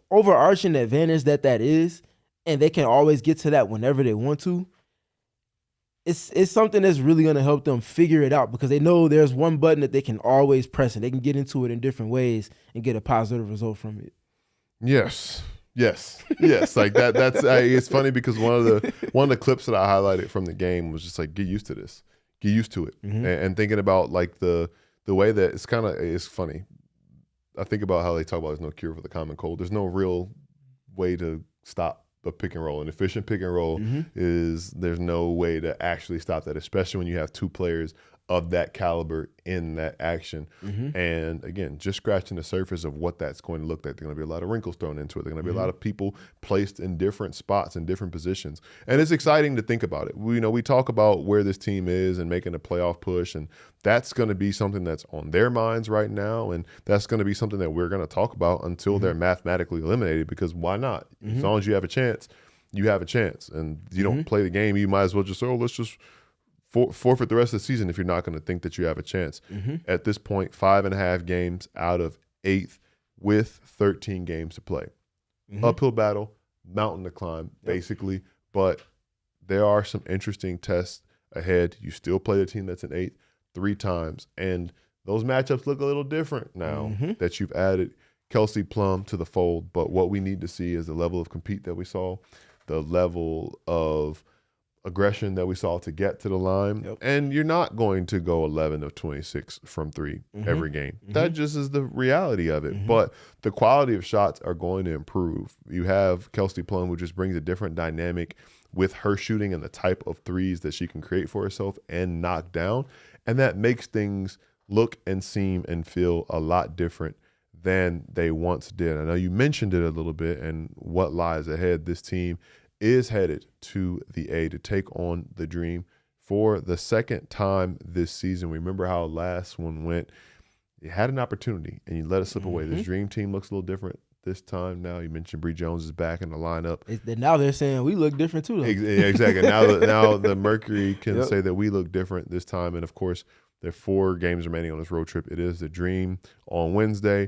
overarching advantage that is, and they can always get to that whenever they want to, it's something that's really going to help them figure it out because they know there's one button that they can always press and they can get into it in different ways and get a positive result from it. Yes. Like that's it's funny because one of the clips that I highlighted from the game was just like, get used to this, get used to it, and thinking about like the way that it's funny. I think about how they talk about there's no cure for the common cold. There's no real way to stop a pick and roll. An efficient pick and roll there's no way to actually stop that, especially when you have two players of that caliber in that action. And again, just scratching the surface of what that's going to look like. There's going to be a lot of wrinkles thrown into it. There's going to be a lot of people placed in different spots and different positions. And it's exciting to think about it. We talk about where this team is and making a playoff push, and that's going to be something that's on their minds right now, and that's going to be something that we're going to talk about until they're mathematically eliminated, because why not? As long as you have a chance, you have a chance. And you don't play the game, you might as well just, let's just forfeit the rest of the season if you're not going to think that you have a chance. At this point, 5.5 games out of 8th with 13 games to play. Uphill battle, mountain to climb, basically. But there are some interesting tests ahead. You still play the team that's in 8th 3 times. And those matchups look a little different now that you've added Kelsey Plum to the fold. But what we need to see is the level of compete that we saw, the level of aggression that we saw to get to the line. And you're not going to go 11 of 26 from 3 every game. That just is the reality of it. But the quality of shots are going to improve. You have Kelsey Plum, who just brings a different dynamic with her shooting and the type of threes that she can create for herself and knock down. And that makes things look and seem and feel a lot different than they once did. I know you mentioned it a little bit and what lies ahead. This team is headed to the A to take on the Dream for the second time this season. Remember how last one went. You had an opportunity and you let it slip away. This Dream team looks a little different this time. Now you mentioned Bree Jones is back in the lineup. Now they're saying we look different too. Exactly. now the Mercury can say that we look different this time. And of course, there are 4 games remaining on this road trip. It is the Dream on Wednesday,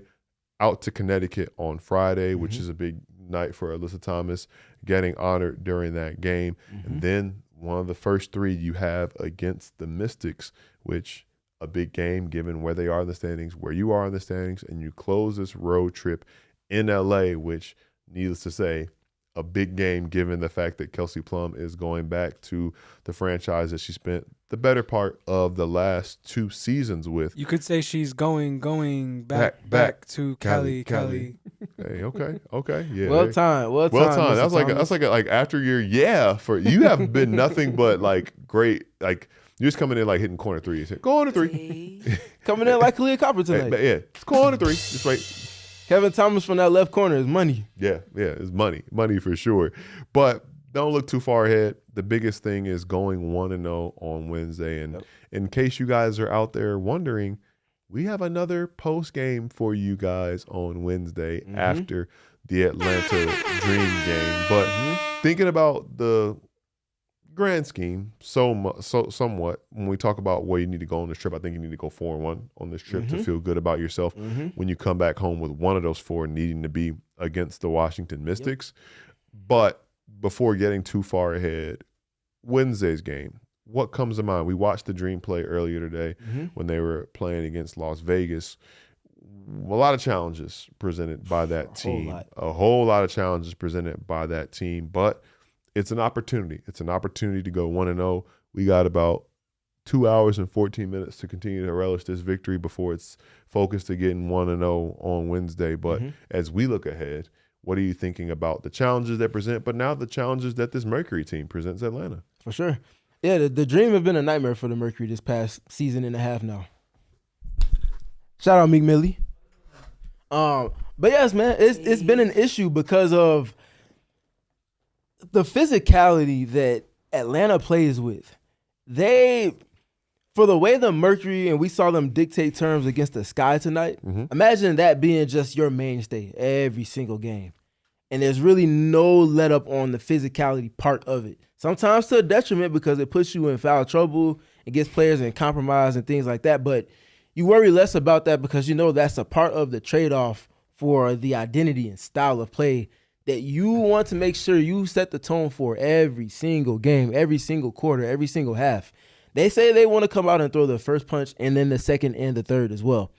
out to Connecticut on Friday, which is a big night for Alyssa Thomas, getting honored during that game. And then one of the first 3 you have against the Mystics, which a big game given where they are in the standings, where you are in the standings, and you close this road trip in LA, which, needless to say, a big game given the fact that Kelsey Plum is going back to the franchise that she spent the better part of the last 2 seasons with. You could say she's going back to Cali. Hey, okay, yeah. Well timed. That's like after your you have been nothing but like great, like you're just coming in like hitting corner threes. Go on to 3. Coming in like Kahleah Copper tonight. It's go on to 3. Just wait. Kevin Thomas from that left corner is money. Yeah, it's money for sure. But don't look too far ahead. The biggest thing is going 1-0 on Wednesday. And in case you guys are out there wondering, we have another post game for you guys on Wednesday after the Atlanta Dream game. But thinking about the grand scheme, somewhat, when we talk about where you need to go on this trip, I think you need to go 4-1 on this trip to feel good about yourself when you come back home with one of those 4 needing to be against the Washington Mystics. But before getting too far ahead, Wednesday's game, what comes to mind? We watched the Dream play earlier today when they were playing against Las Vegas. A lot of challenges presented by that team. A whole lot of challenges presented by that team, but it's an opportunity. It's an opportunity to go 1-0. We got about 2 hours and 14 minutes to continue to relish this victory before it's focused to getting 1-0 on Wednesday. But as we look ahead, what are you thinking about the challenges that present, but now the challenges that this Mercury team presents Atlanta? For sure. Yeah, the Dream have been a nightmare for the Mercury this past season and a half now. Shout out Meek Millie. But yes, man, it's been an issue because of the physicality that Atlanta plays with. For the way the Mercury, and we saw them dictate terms against the Sky tonight, imagine that being just your mainstay every single game. And there's really no let up on the physicality part of it. Sometimes to a detriment because it puts you in foul trouble. It gets players in compromise and things like that. But you worry less about that because you know that's a part of the trade-off for the identity and style of play that you want to make sure you set the tone for every single game, every single quarter, every single half. They say they want to come out and throw the first punch and then the second and the third as well.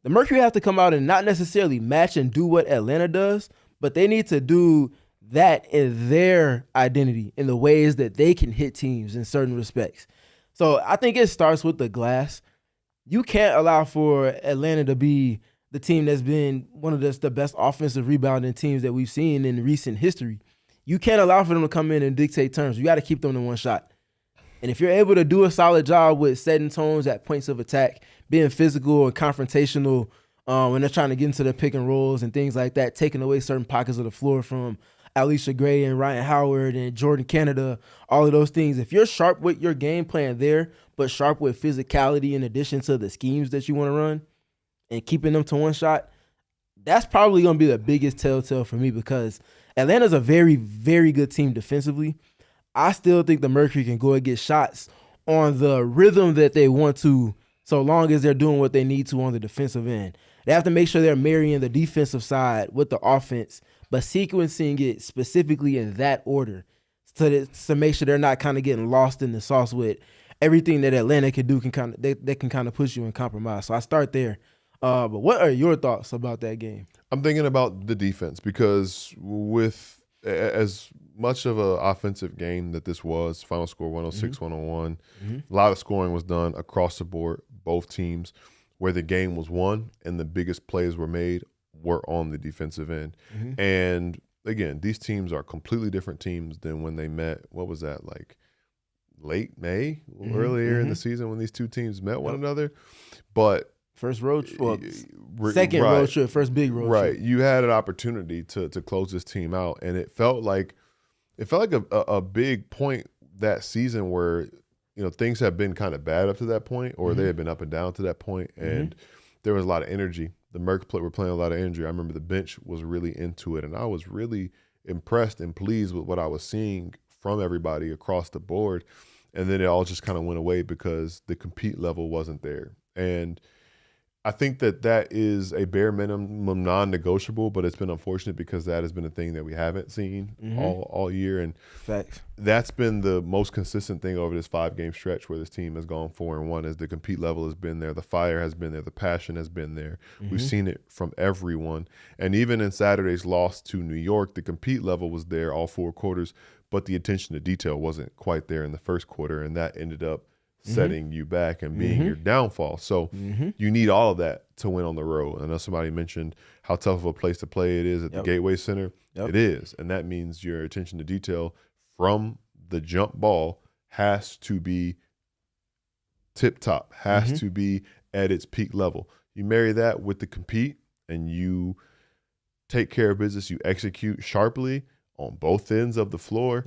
The Mercury have to come out and not necessarily match and do what Atlanta does, but they need to do that in their identity, in the ways that they can hit teams in certain respects. So I think it starts with the glass. You can't allow for Atlanta to be the team that's been one of the best offensive rebounding teams that we've seen in recent history. You can't allow for them to come in and dictate terms. You got to keep them to one shot. And if you're able to do a solid job with setting tones at points of attack, being physical and confrontational when they're trying to get into the pick and rolls and things like that, taking away certain pockets of the floor from Alicia Gray and Ryan Howard and Jordan Canada, all of those things. If you're sharp with your game plan there, but sharp with physicality in addition to the schemes that you want to run and keeping them to one shot, that's probably going to be the biggest telltale for me because Atlanta's a very, very good team defensively. I still think the Mercury can go and get shots on the rhythm that they want to, so long as they're doing what they need to on the defensive end. They have to make sure they're marrying the defensive side with the offense, but sequencing it specifically in that order to make sure they're not kind of getting lost in the sauce with everything that Atlanta can do. They can kind of push you in compromise. So I start there. But what are your thoughts about that game? I'm thinking about the defense because with as much of an offensive game that this was, final score 106-101, a lot of scoring was done across the board, both teams, where the game was won and the biggest plays were made were on the defensive end. And again, these teams are completely different teams than when they met. What was that, like late May, earlier in the season when these two teams met one another? But first road trip, second road trip, first big road trip. Right, you had an opportunity to close this team out, and it felt like a big point that season where things have been kind of bad up to that point, or they had been up and down to that point, and there was a lot of energy. The Merc were playing a lot of energy. I remember the bench was really into it, and I was really impressed and pleased with what I was seeing from everybody across the board. And then it all just kind of went away because the compete level wasn't there. And I think that is a bare minimum non-negotiable, but it's been unfortunate because that has been a thing that we haven't seen all year. And facts. That's been the most consistent thing over this 5-game stretch where this team has gone 4-1 is the compete level has been there. The fire has been there. The passion has been there. We've seen it from everyone. And even in Saturday's loss to New York, the compete level was there all 4 quarters, but the attention to detail wasn't quite there in the first quarter, and that ended up setting you back and being your downfall. So you need all of that to win on the road. I know somebody mentioned how tough of a place to play it is at the Gateway Center. It is, and that means your attention to detail from the jump ball has to be tip-top, has to be at its peak level. You marry that with the compete and you take care of business, you execute sharply on both ends of the floor,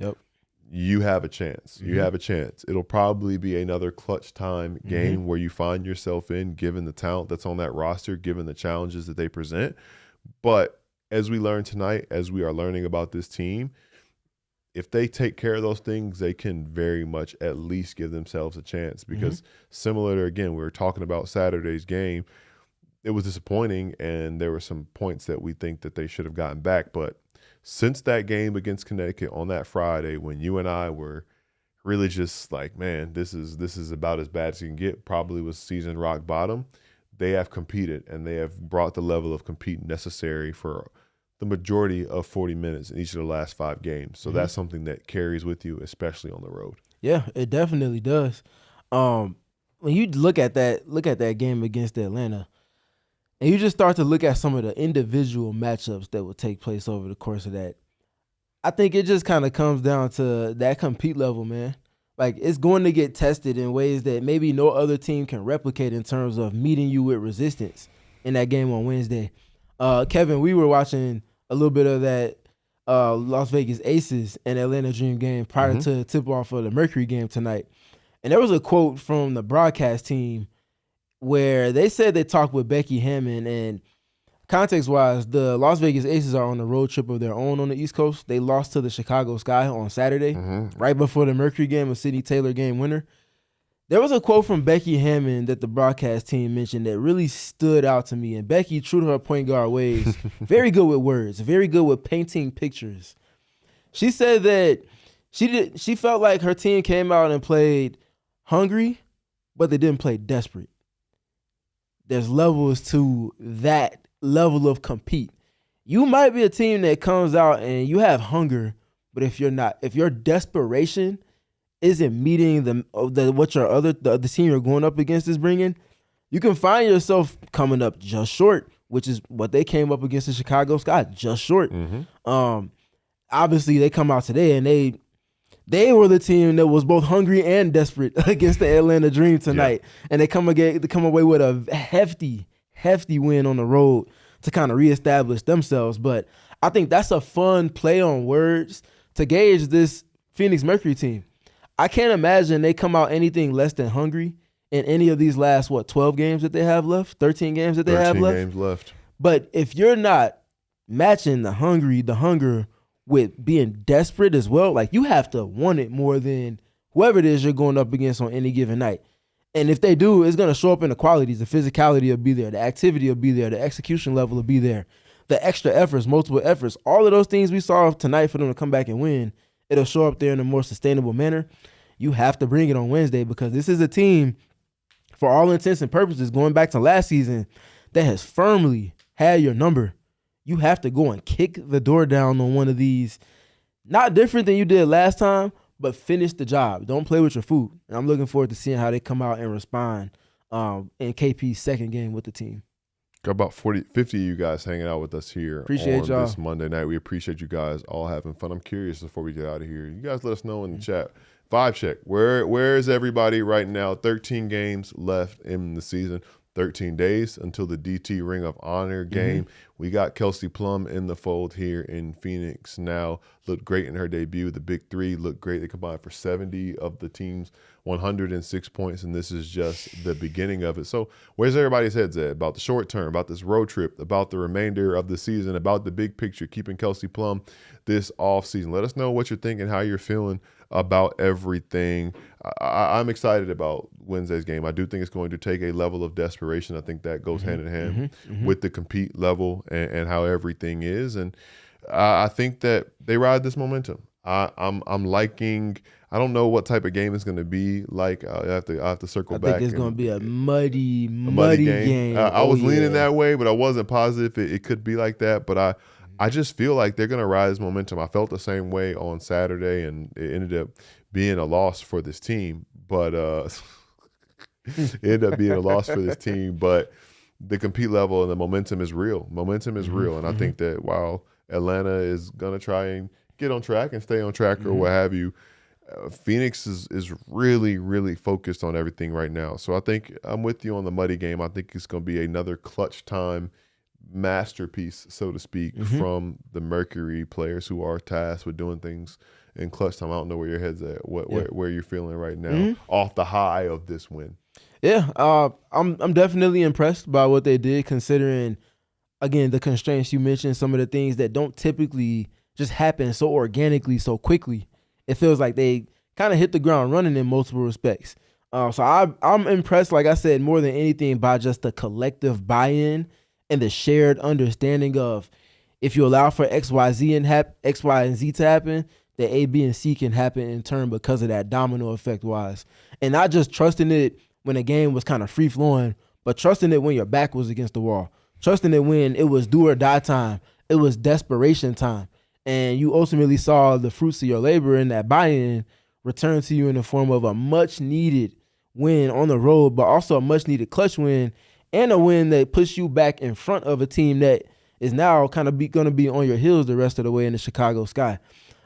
you have a chance. You have a chance. It'll probably be another clutch time game where you find yourself in, given the talent that's on that roster, given the challenges that they present. But as we learned tonight, as we are learning about this team, if they take care of those things, they can very much at least give themselves a chance. Because similar to, again, we were talking about Saturday's game, it was disappointing and there were some points that we think that they should have gotten back. But since that game against Connecticut on that Friday, when you and I were really just like, man, this is about as bad as you can get, probably was season rock bottom, they have competed and they have brought the level of compete necessary for the majority of 40 minutes in each of the last 5 games. So that's something that carries with you, especially on the road. Yeah, it definitely does. When you look at that game against Atlanta, and you just start to look at some of the individual matchups that will take place over the course of that, I think it just kind of comes down to that compete level, man. Like, it's going to get tested in ways that maybe no other team can replicate in terms of meeting you with resistance in that game on Wednesday. Kevin, we were watching a little bit of that Las Vegas Aces and Atlanta Dream game prior to tip-off of the Mercury game tonight. And there was a quote from the broadcast team where they said they talked with Becky Hammond, and Context-wise, the Las Vegas Aces are on a road trip of their own on the East Coast. They lost to the Chicago Sky on Saturday, right before the Mercury game, a Sidney Taylor game winner. There was a quote from Becky Hammond that the broadcast team mentioned that really stood out to me. And Becky, true to her point guard ways, very good with words, very good with painting pictures. She said that she felt like her team came out and played hungry, but they didn't play desperate. There's levels to that level of compete. You might be a team that comes out and you have hunger, but if your desperation isn't meeting what the team you're going up against is bringing, you can find yourself coming up just short, which is what they came up against the Chicago Sky, just short. Obviously, they come out today and they were the team that was both hungry and desperate against the Atlanta Dream tonight, and they come away with a hefty win on the road to kind of reestablish themselves. But I think that's a fun play on words to gauge this Phoenix Mercury team. I can't imagine they come out anything less than hungry in any of these last, 12 games that they have left? 13 games that they have left? 13 games left. But if you're not matching the hunger with being desperate as well, like you have to want it more than whoever it is you're going up against on any given night. And if they do, it's going to show up in the qualities. The physicality will be there. The activity will be there. The execution level will be there. The extra efforts, multiple efforts, all of those things we saw tonight for them to come back and win, it'll show up there in a more sustainable manner. You have to bring it on Wednesday because this is a team, for all intents and purposes, going back to last season, that has firmly had your number. You have to go and kick the door down on one of these. Not different than you did last time, but finish the job. Don't play with your food. And I'm looking forward to seeing how they come out and respond in KP's second game with the team. Got about 50 of you guys hanging out with us here appreciate on y'all. This Monday night. We appreciate you guys all having fun. I'm curious before we get out of here. You guys let us know in the chat. Vibe check. Where is everybody right now? 13 games left in the season. 13 days until the DT Ring of Honor game. We got Kelsey Plum in the fold here in Phoenix now. Looked great in her debut. The big three looked great. They combined for 70 of the team's 106 points, and this is just the beginning of it. So where's everybody's heads at about the short term, about this road trip, about the remainder of the season, about the big picture, keeping Kelsey Plum this offseason? Let us know what you're thinking, how you're feeling about everything. I'm excited about Wednesday's game. I do think it's going to take a level of desperation. I think that goes hand in hand with the compete level and how everything is. And I think that they ride this momentum. I'm liking. I don't know what type of game it's going to be like. I have to circle back. I think it's going to be a muddy game. I was leaning that way, but I wasn't positive it could be like that. But I just feel like they're going to ride this momentum. I felt the same way on Saturday, and it ended up being a loss for this team. But it ended up being a loss for this team. But the compete level and the momentum is real. Momentum is real. And I think that while Atlanta is going to try and get on track and stay on track or what have you, Phoenix is really, really focused on everything right now. So I think I'm with you on the muddy game. I think it's going to be another clutch time masterpiece, so to speak, from the Mercury players who are tasked with doing things in clutch time. I don't know where your head's at, where you're feeling right now off the high of this win. Yeah, I'm definitely impressed by what they did, considering, again, the constraints you mentioned, some of the things that don't typically just happen so organically, so quickly. It feels like they kind of hit the ground running in multiple respects. So I'm impressed, like I said, more than anything by just the collective buy-in and the shared understanding of, if you allow for X, Y, and Z to happen, that A, B, and C can happen in turn because of that domino effect wise. And not just trusting it when the game was kind of free-flowing, but trusting it when your back was against the wall. Trusting it when it was do or die time. It was desperation time. And you ultimately saw the fruits of your labor and that buy-in return to you in the form of a much-needed win on the road, but also a much-needed clutch win, and a win that puts you back in front of a team that is now kind of going to be on your heels the rest of the way in the Chicago Sky.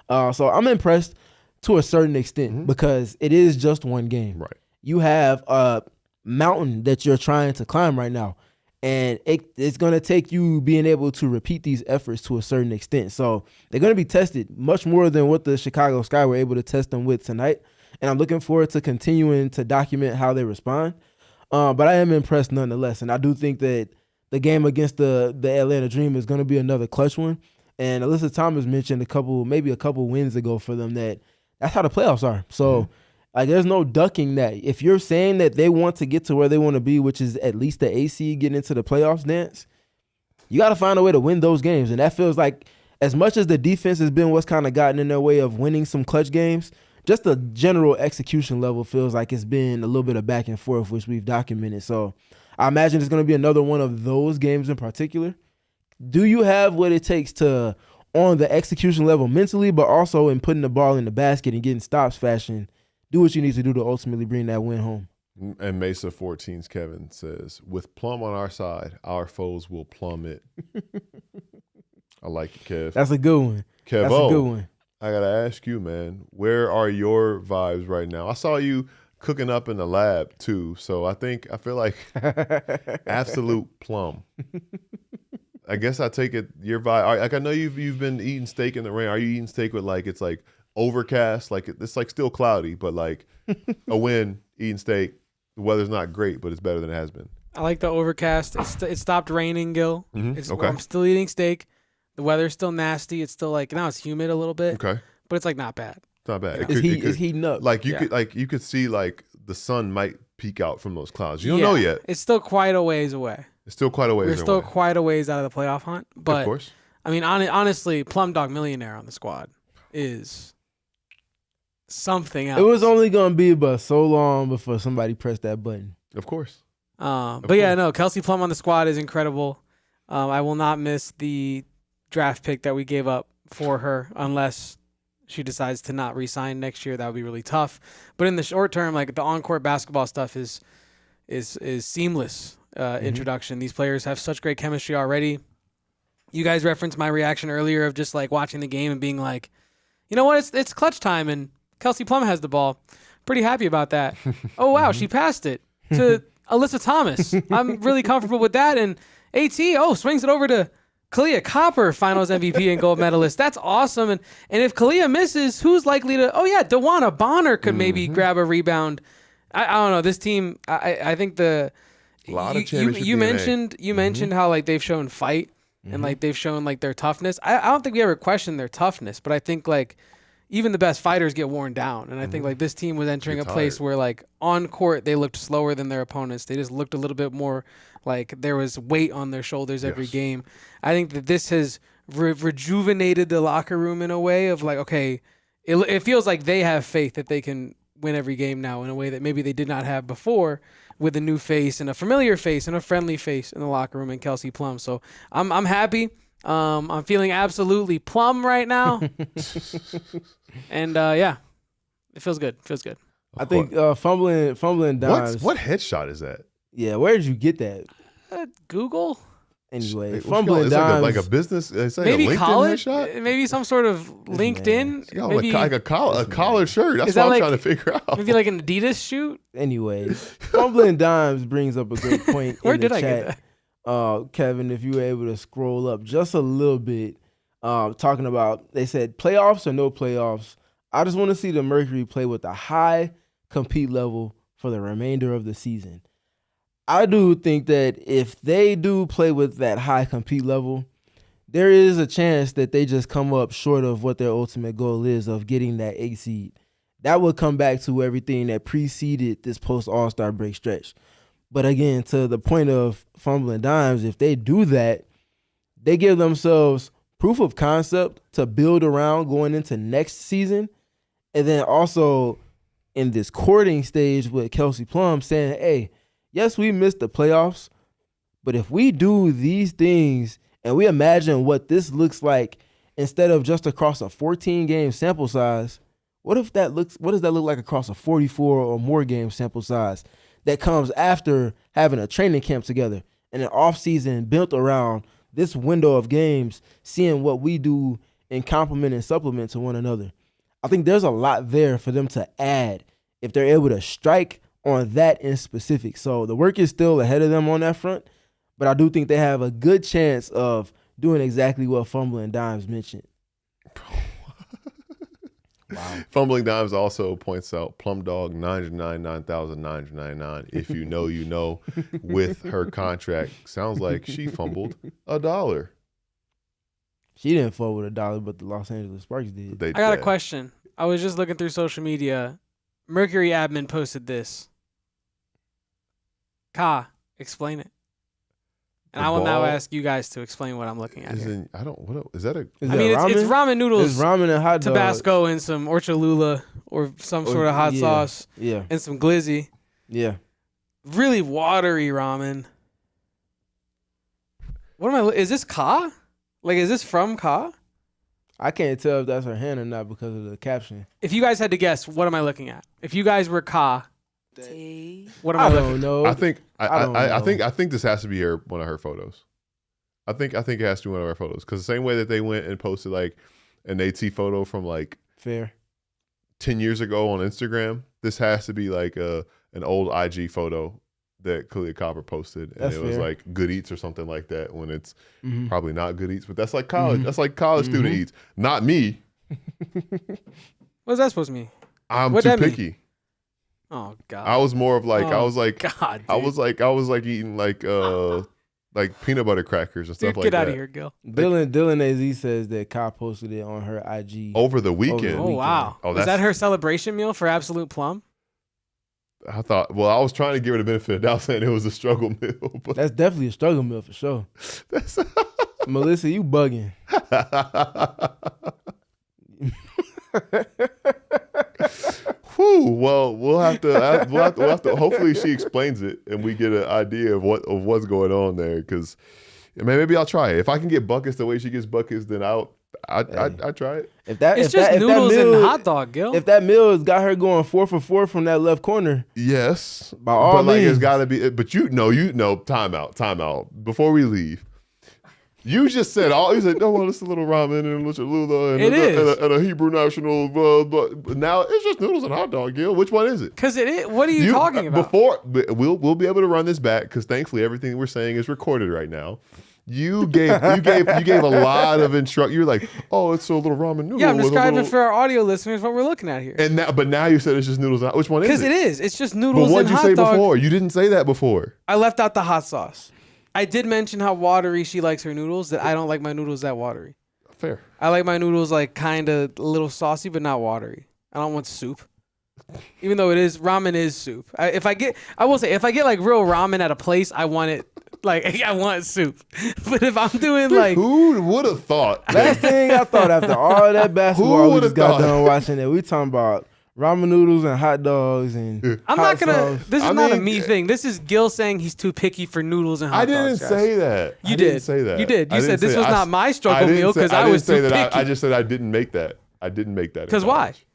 So I'm impressed to a certain extent because it is just one game. Right. You have a mountain that you're trying to climb right now, and it's going to take you being able to repeat these efforts to a certain extent. So they're going to be tested much more than what the Chicago Sky were able to test them with tonight, and I'm looking forward to continuing to document how they respond. But I am impressed nonetheless, and I do think that the game against the Atlanta Dream is going to be another clutch one. And Alyssa Thomas mentioned maybe a couple wins ago for them that's how the playoffs are. So like, there's no ducking that. If you're saying that they want to get to where they want to be, which is at least the AC getting into the playoffs dance, you got to find a way to win those games. And that feels like, as much as the defense has been what's kind of gotten in their way of winning some clutch games, just the general execution level feels like it's been a little bit of back and forth, which we've documented. So I imagine it's going to be another one of those games in particular. Do you have what it takes to, on the execution level mentally, but also in putting the ball in the basket and getting stops fashion, do what you need to do to ultimately bring that win home? And Mesa 14's Kevin says, with Plum on our side, our foes will plummet. I like it, Kev. That's a good one. Kevo, that's a good one. I got to ask you, man, where are your vibes right now? I saw you cooking up in the lab, too. So I feel like absolute plum. I guess I take it your vibe. Like, I know you've been eating steak in the rain. Are you eating steak with, like, it's like overcast? Like, it's like still cloudy, but like a win, eating steak. The weather's not great, but it's better than it has been. I like the overcast. It stopped raining, Gil. Okay. I'm still eating steak. The weather's still nasty. It's still like, now it's humid a little bit. Okay. But it's like not bad. It's not bad. It's heating up. Like you could see like the sun might peek out from those clouds. You don't know yet. It's still quite a ways away. It's still quite a ways away. We're still quite a ways out of the playoff hunt. But of course. I mean, honestly, Plum Dog Millionaire on the squad is something else. It was only going to be but so long before somebody pressed that button. Of course. Yeah, no, Kelsey Plum on the squad is incredible. I will not miss the draft pick that we gave up for her unless she decides to not re-sign next year. That would be really tough. But in the short term, like, the on-court basketball stuff is seamless introduction. These players have such great chemistry already. You guys referenced my reaction earlier of just like watching the game and being like, you know what, it's clutch time and Kelsey Plum has the ball. Pretty happy about that. Oh wow, she passed it to Alyssa Thomas. I'm really comfortable with that. And AT, swings it over to Kahleah Copper, finals MVP and gold medalist. That's awesome. And if Kahleah misses, who's likely to, DeWanna Bonner could maybe grab a rebound. I don't know. This team, I think a lot of championship you mentioned how like they've shown fight and like they've shown like their toughness. I don't think we ever questioned their toughness, but I think like even the best fighters get worn down. And I think like this team was entering a place where like on court they looked slower than their opponents. They just looked a little bit more like there was weight on their shoulders every game. I think that this has rejuvenated the locker room in a way of like, okay, it feels like they have faith that they can win every game now in a way that maybe they did not have before, with a new face and a familiar face and a friendly face in the locker room in Kelsey Plum. So I'm happy. I'm feeling absolutely plum right now. And it feels good. I think fumbling dimes. What headshot is that? Yeah, where did you get that? Google. Anyway, fumbling dimes. Like a business. It's like maybe a LinkedIn college. headshot? Maybe some sort of LinkedIn. Maybe like a collar shirt. That's what I'm trying to figure out. Maybe like an Adidas shoot. Anyways, fumbling dimes brings up a great point. Where in the did I chat. get that? Kevin, if you were able to scroll up just a little bit, talking about, they said playoffs or no playoffs. I just want to see the Mercury play with a high compete level for the remainder of the season. I do think that if they do play with that high compete level, there is a chance that they just come up short of what their ultimate goal is of getting that 8 seed. That would come back to everything that preceded this post-All-Star break stretch. But again, to the point of fumbling dimes, if they do that, they give themselves proof of concept to build around going into next season. And then also in this courting stage with Kelsey Plum saying, hey, yes, we missed the playoffs, but if we do these things and we imagine what this looks like instead of just across a 14-game sample size, what does that look like across a 44 or more game sample size that comes after having a training camp together and an offseason built around this window of games, seeing what we do and complement and supplement to one another? I think there's a lot there for them to add if they're able to strike on that in specific. So the work is still ahead of them on that front, but I do think they have a good chance of doing exactly what fumbling dimes mentioned. Wow. Fumbling Dimes also points out Plum Dog 999,999. If you know, you know. With her contract, sounds like she fumbled $1. She didn't fall with $1, but the Los Angeles Sparks did. I got a question. I was just looking through social media. Mercury admin posted this. Ka, explain it. And I will now ask you guys to explain what I'm looking at. Here. Is that a? Is I that mean, it's ramen noodles, It's ramen and hot dogs. Tabasco, and some Orchalula or some sort of hot sauce. Yeah. And some glizzy. Yeah. Really watery ramen. What am I? Is this Ka? Like, is this from Ka? I can't tell if that's her hand or not because of the caption. If you guys had to guess, what am I looking at? If you guys were Ka, what am I I looking don't know. I think I think this has to be one of her photos. I think it has to be one of her photos because the same way that they went and posted like an AT photo from like Fair. 10 years ago on Instagram, this has to be like an old IG photo that Kahleah Copper posted, and That's it was fair. like Good Eats or something like that. When it's Mhm. probably not Good Eats, but that's like college. Mhm. That's like college student Mhm. eats. Not me. What's that supposed to mean? I'm What'd too that mean? picky. Oh God. I was more of like I Oh, was like God. Dude. I was like eating like peanut butter crackers and stuff Dude, like get that. out of here, Gil. Dylan AZ says that Kyle posted it on her IG. Over the weekend. Oh wow. Oh, Was that her celebration meal for Absolute Plum? I thought. Well, I was trying to give her the benefit of the doubt, saying it was a struggle meal. But That's definitely a struggle meal for sure. that's Melissa, you bugging. Whew. Well, we'll have to. Hopefully, she explains it and we get an idea of what's going on there. Because maybe I'll try it. If I can get buckets the way she gets buckets, then I try it. If that It's if just that, noodles if that meal, and hot dog, Gil. If that meal has got her going 4 for 4 from that left corner, Yes, by all but like means. it's got to be. But you know, time out. Before we leave, you just said you said, oh well, it's a little ramen and a lula and a Hebrew national. But now it's just noodles and hot dog. Gil, which one is it? Because what are you talking about? Before we'll be able to run this back because thankfully everything we're saying is recorded right now. You gave a lot of instruction. You're like, oh, it's a little ramen noodle. Yeah, I'm with a describing little... for our audio listeners what we're looking at here. But now you said it's just noodles. Which one is it? Because it is. It's just noodles But what and did you hot say dog. before? You didn't say that before. I left out the hot sauce. I did mention how watery she likes her noodles. That I don't like my noodles that watery. Fair. I like my noodles like kind of a little saucy, but not watery. I don't want soup. Even though ramen is soup. If I get like real ramen at a place, I want it like I want soup. But if I'm doing like Who would have thought? last thing I thought after all that basketball we would've just got thought? done watching it, we talking about ramen noodles and hot dogs and I'm hot not gonna. sauce. This is I not a mean, me thing. This is Gil saying he's too picky for noodles and hot I dogs. didn't guys. say that. You I did. didn't say that. You did. You I said didn't this say was that. not my I struggle didn't meal say- because I was didn't too say picky. that. I just said I didn't make that. I didn't make that. in 'Cause why? college.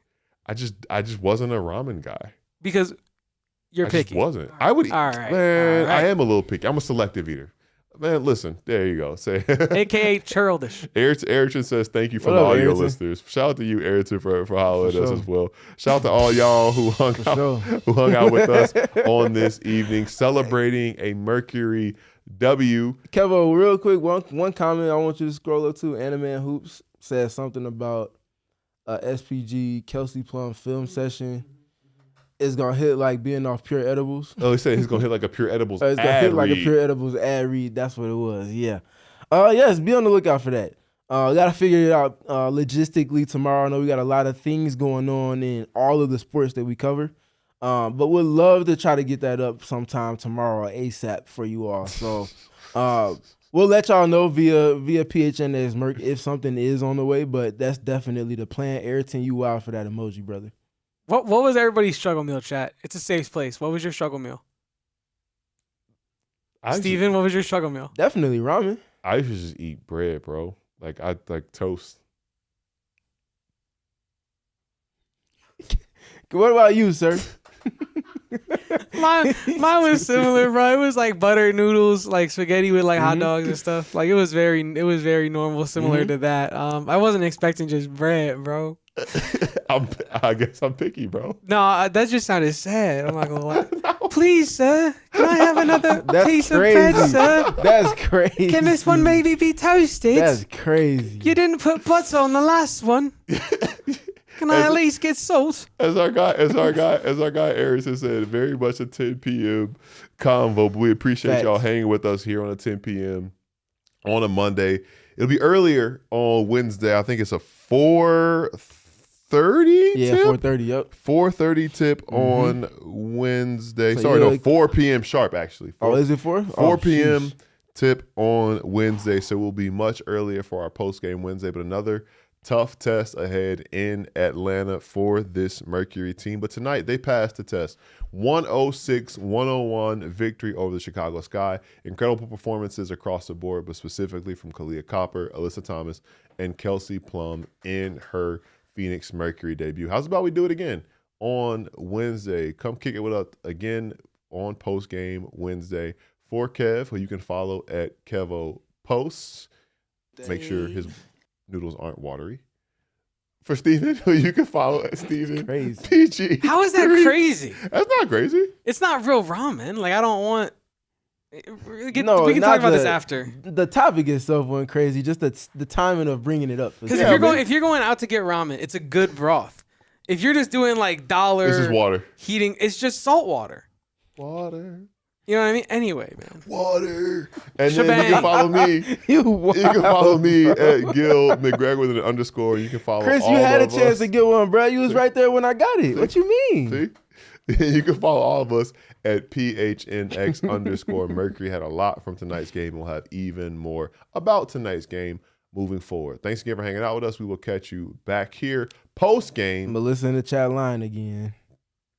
I just wasn't a ramen guy. Because you're I picky. just wasn't. I would eat. All right, Man, all right. I am a little picky. I'm a selective eater. Man, listen. There you go. Say AKA churldish. Ayrton says thank you for What the up, audio Ayrton? listeners. Shout out to you, Ayrton, for hollering at us sure. as well. Shout out to all y'all who hung out with us on this evening, celebrating a Mercury W. Kevo, real quick, one comment I want you to scroll up to. Animan Hoops says something about SPG Kelsey Plum film session. It's gonna hit like being off pure edibles. Oh, he said he's gonna hit like a pure edibles It's gonna ad hit like a read. pure edibles ad read. That's what it was. Yeah. Yes, be on the lookout for that. Gotta figure it out logistically tomorrow. I know we got a lot of things going on in all of the sports that we cover. But we'd love to try to get that up sometime tomorrow ASAP for you all. So we'll let y'all know via PHNX Merc if something is on the way, but that's definitely the plan. Ayrton, you wild for that emoji, brother. What was everybody's struggle meal, chat? It's a safe place. What was your struggle meal? Steven, what was your struggle meal? Definitely ramen. I used to just eat bread, bro. Like I like toast. What about you, sir? Mine was similar, bro. It was like buttered noodles, like spaghetti with like hot dogs and stuff. Like it was very normal, similar to that. I wasn't expecting just bread, bro. I guess I'm picky, bro. No, that just sounded sad. I'm not gonna lie. Please, sir, can I have another That's piece crazy. of bread, sir? That's crazy. Can this one maybe be toasted? That's crazy. You didn't put butter on the last one. Can I at least get salt? As our guy Harrison said, very much a 10 p.m. convo. But we appreciate y'all hanging with us here on a 10 p.m. on a Monday. It'll be earlier on Wednesday. I think it's a 4:30. Yeah, 4:30. Yep. 4:30 tip on Wednesday. So 4 p.m. sharp actually. Is it 4? 4 p.m. tip on Wednesday. So we'll be much earlier for our post game Wednesday, but another tough test ahead in Atlanta for this Mercury team. But tonight, they passed the test. 106-101 victory over the Chicago Sky. Incredible performances across the board, but specifically from Kahleah Copper, Alyssa Thomas, and Kelsey Plum in her Phoenix Mercury debut. How's about we do it again on Wednesday? Come kick it with us again on Postgame Wednesday. For Kev, who you can follow at Kevo Posts. Make sure his noodles aren't watery. For Steven, who you can follow at Steven Crazy. PG. How is that crazy? That's not crazy. It's not real ramen. Like, I don't want. We can No, talk not about this after. The topic itself went crazy. Just the timing of bringing it up. Because if you're going out to get ramen, it's a good broth. If you're just doing like dollar, This is water. heating, it's just salt water. Water. You know what I mean? Anyway, man. Water. And Shebang. then you can follow me. You can follow me at Gil McGregor with an underscore. You can follow Chris, all you had a of chance us. to get one, bro. You was right there when I got it. What you mean? See? You can follow all of us at PHNX underscore Mercury. Had a lot from tonight's game. We'll have even more about tonight's game moving forward. Thanks again for hanging out with us. We will catch you back here post game. Melissa in the chat line again.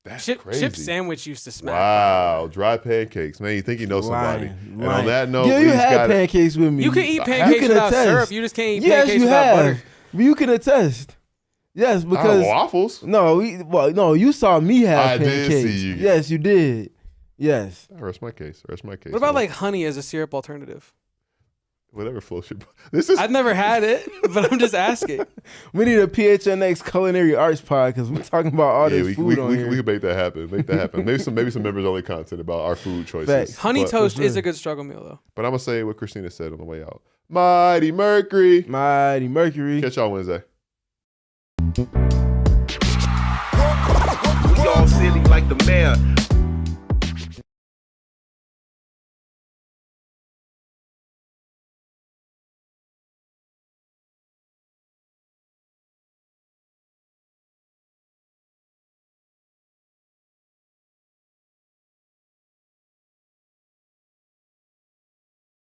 That's Chip crazy. sandwich used to smack. Wow, dry pancakes, man. You think you know somebody? And on that note, yeah, you had pancakes with me. You can eat pancakes without attest. syrup. You just can't eat Yes, pancakes you without have. butter. You can attest. Yes, because waffles. No, you saw me have I pancakes. did see you. Yes, you did. Yes. Rest my case. What about like honey as a syrup alternative? Whatever floats your boat. This is. I've never had it, but I'm just asking. We need a PHNX culinary arts pod because we're talking about all this food on here. We can make that happen. Make that happen. Maybe some members only content about our food choices. Facts. Honey toast sure. is a good struggle meal though. But I'm gonna say what Christina said on the way out. Mighty Mercury. Mighty Mercury. Catch y'all Wednesday. We all silly like the mayor.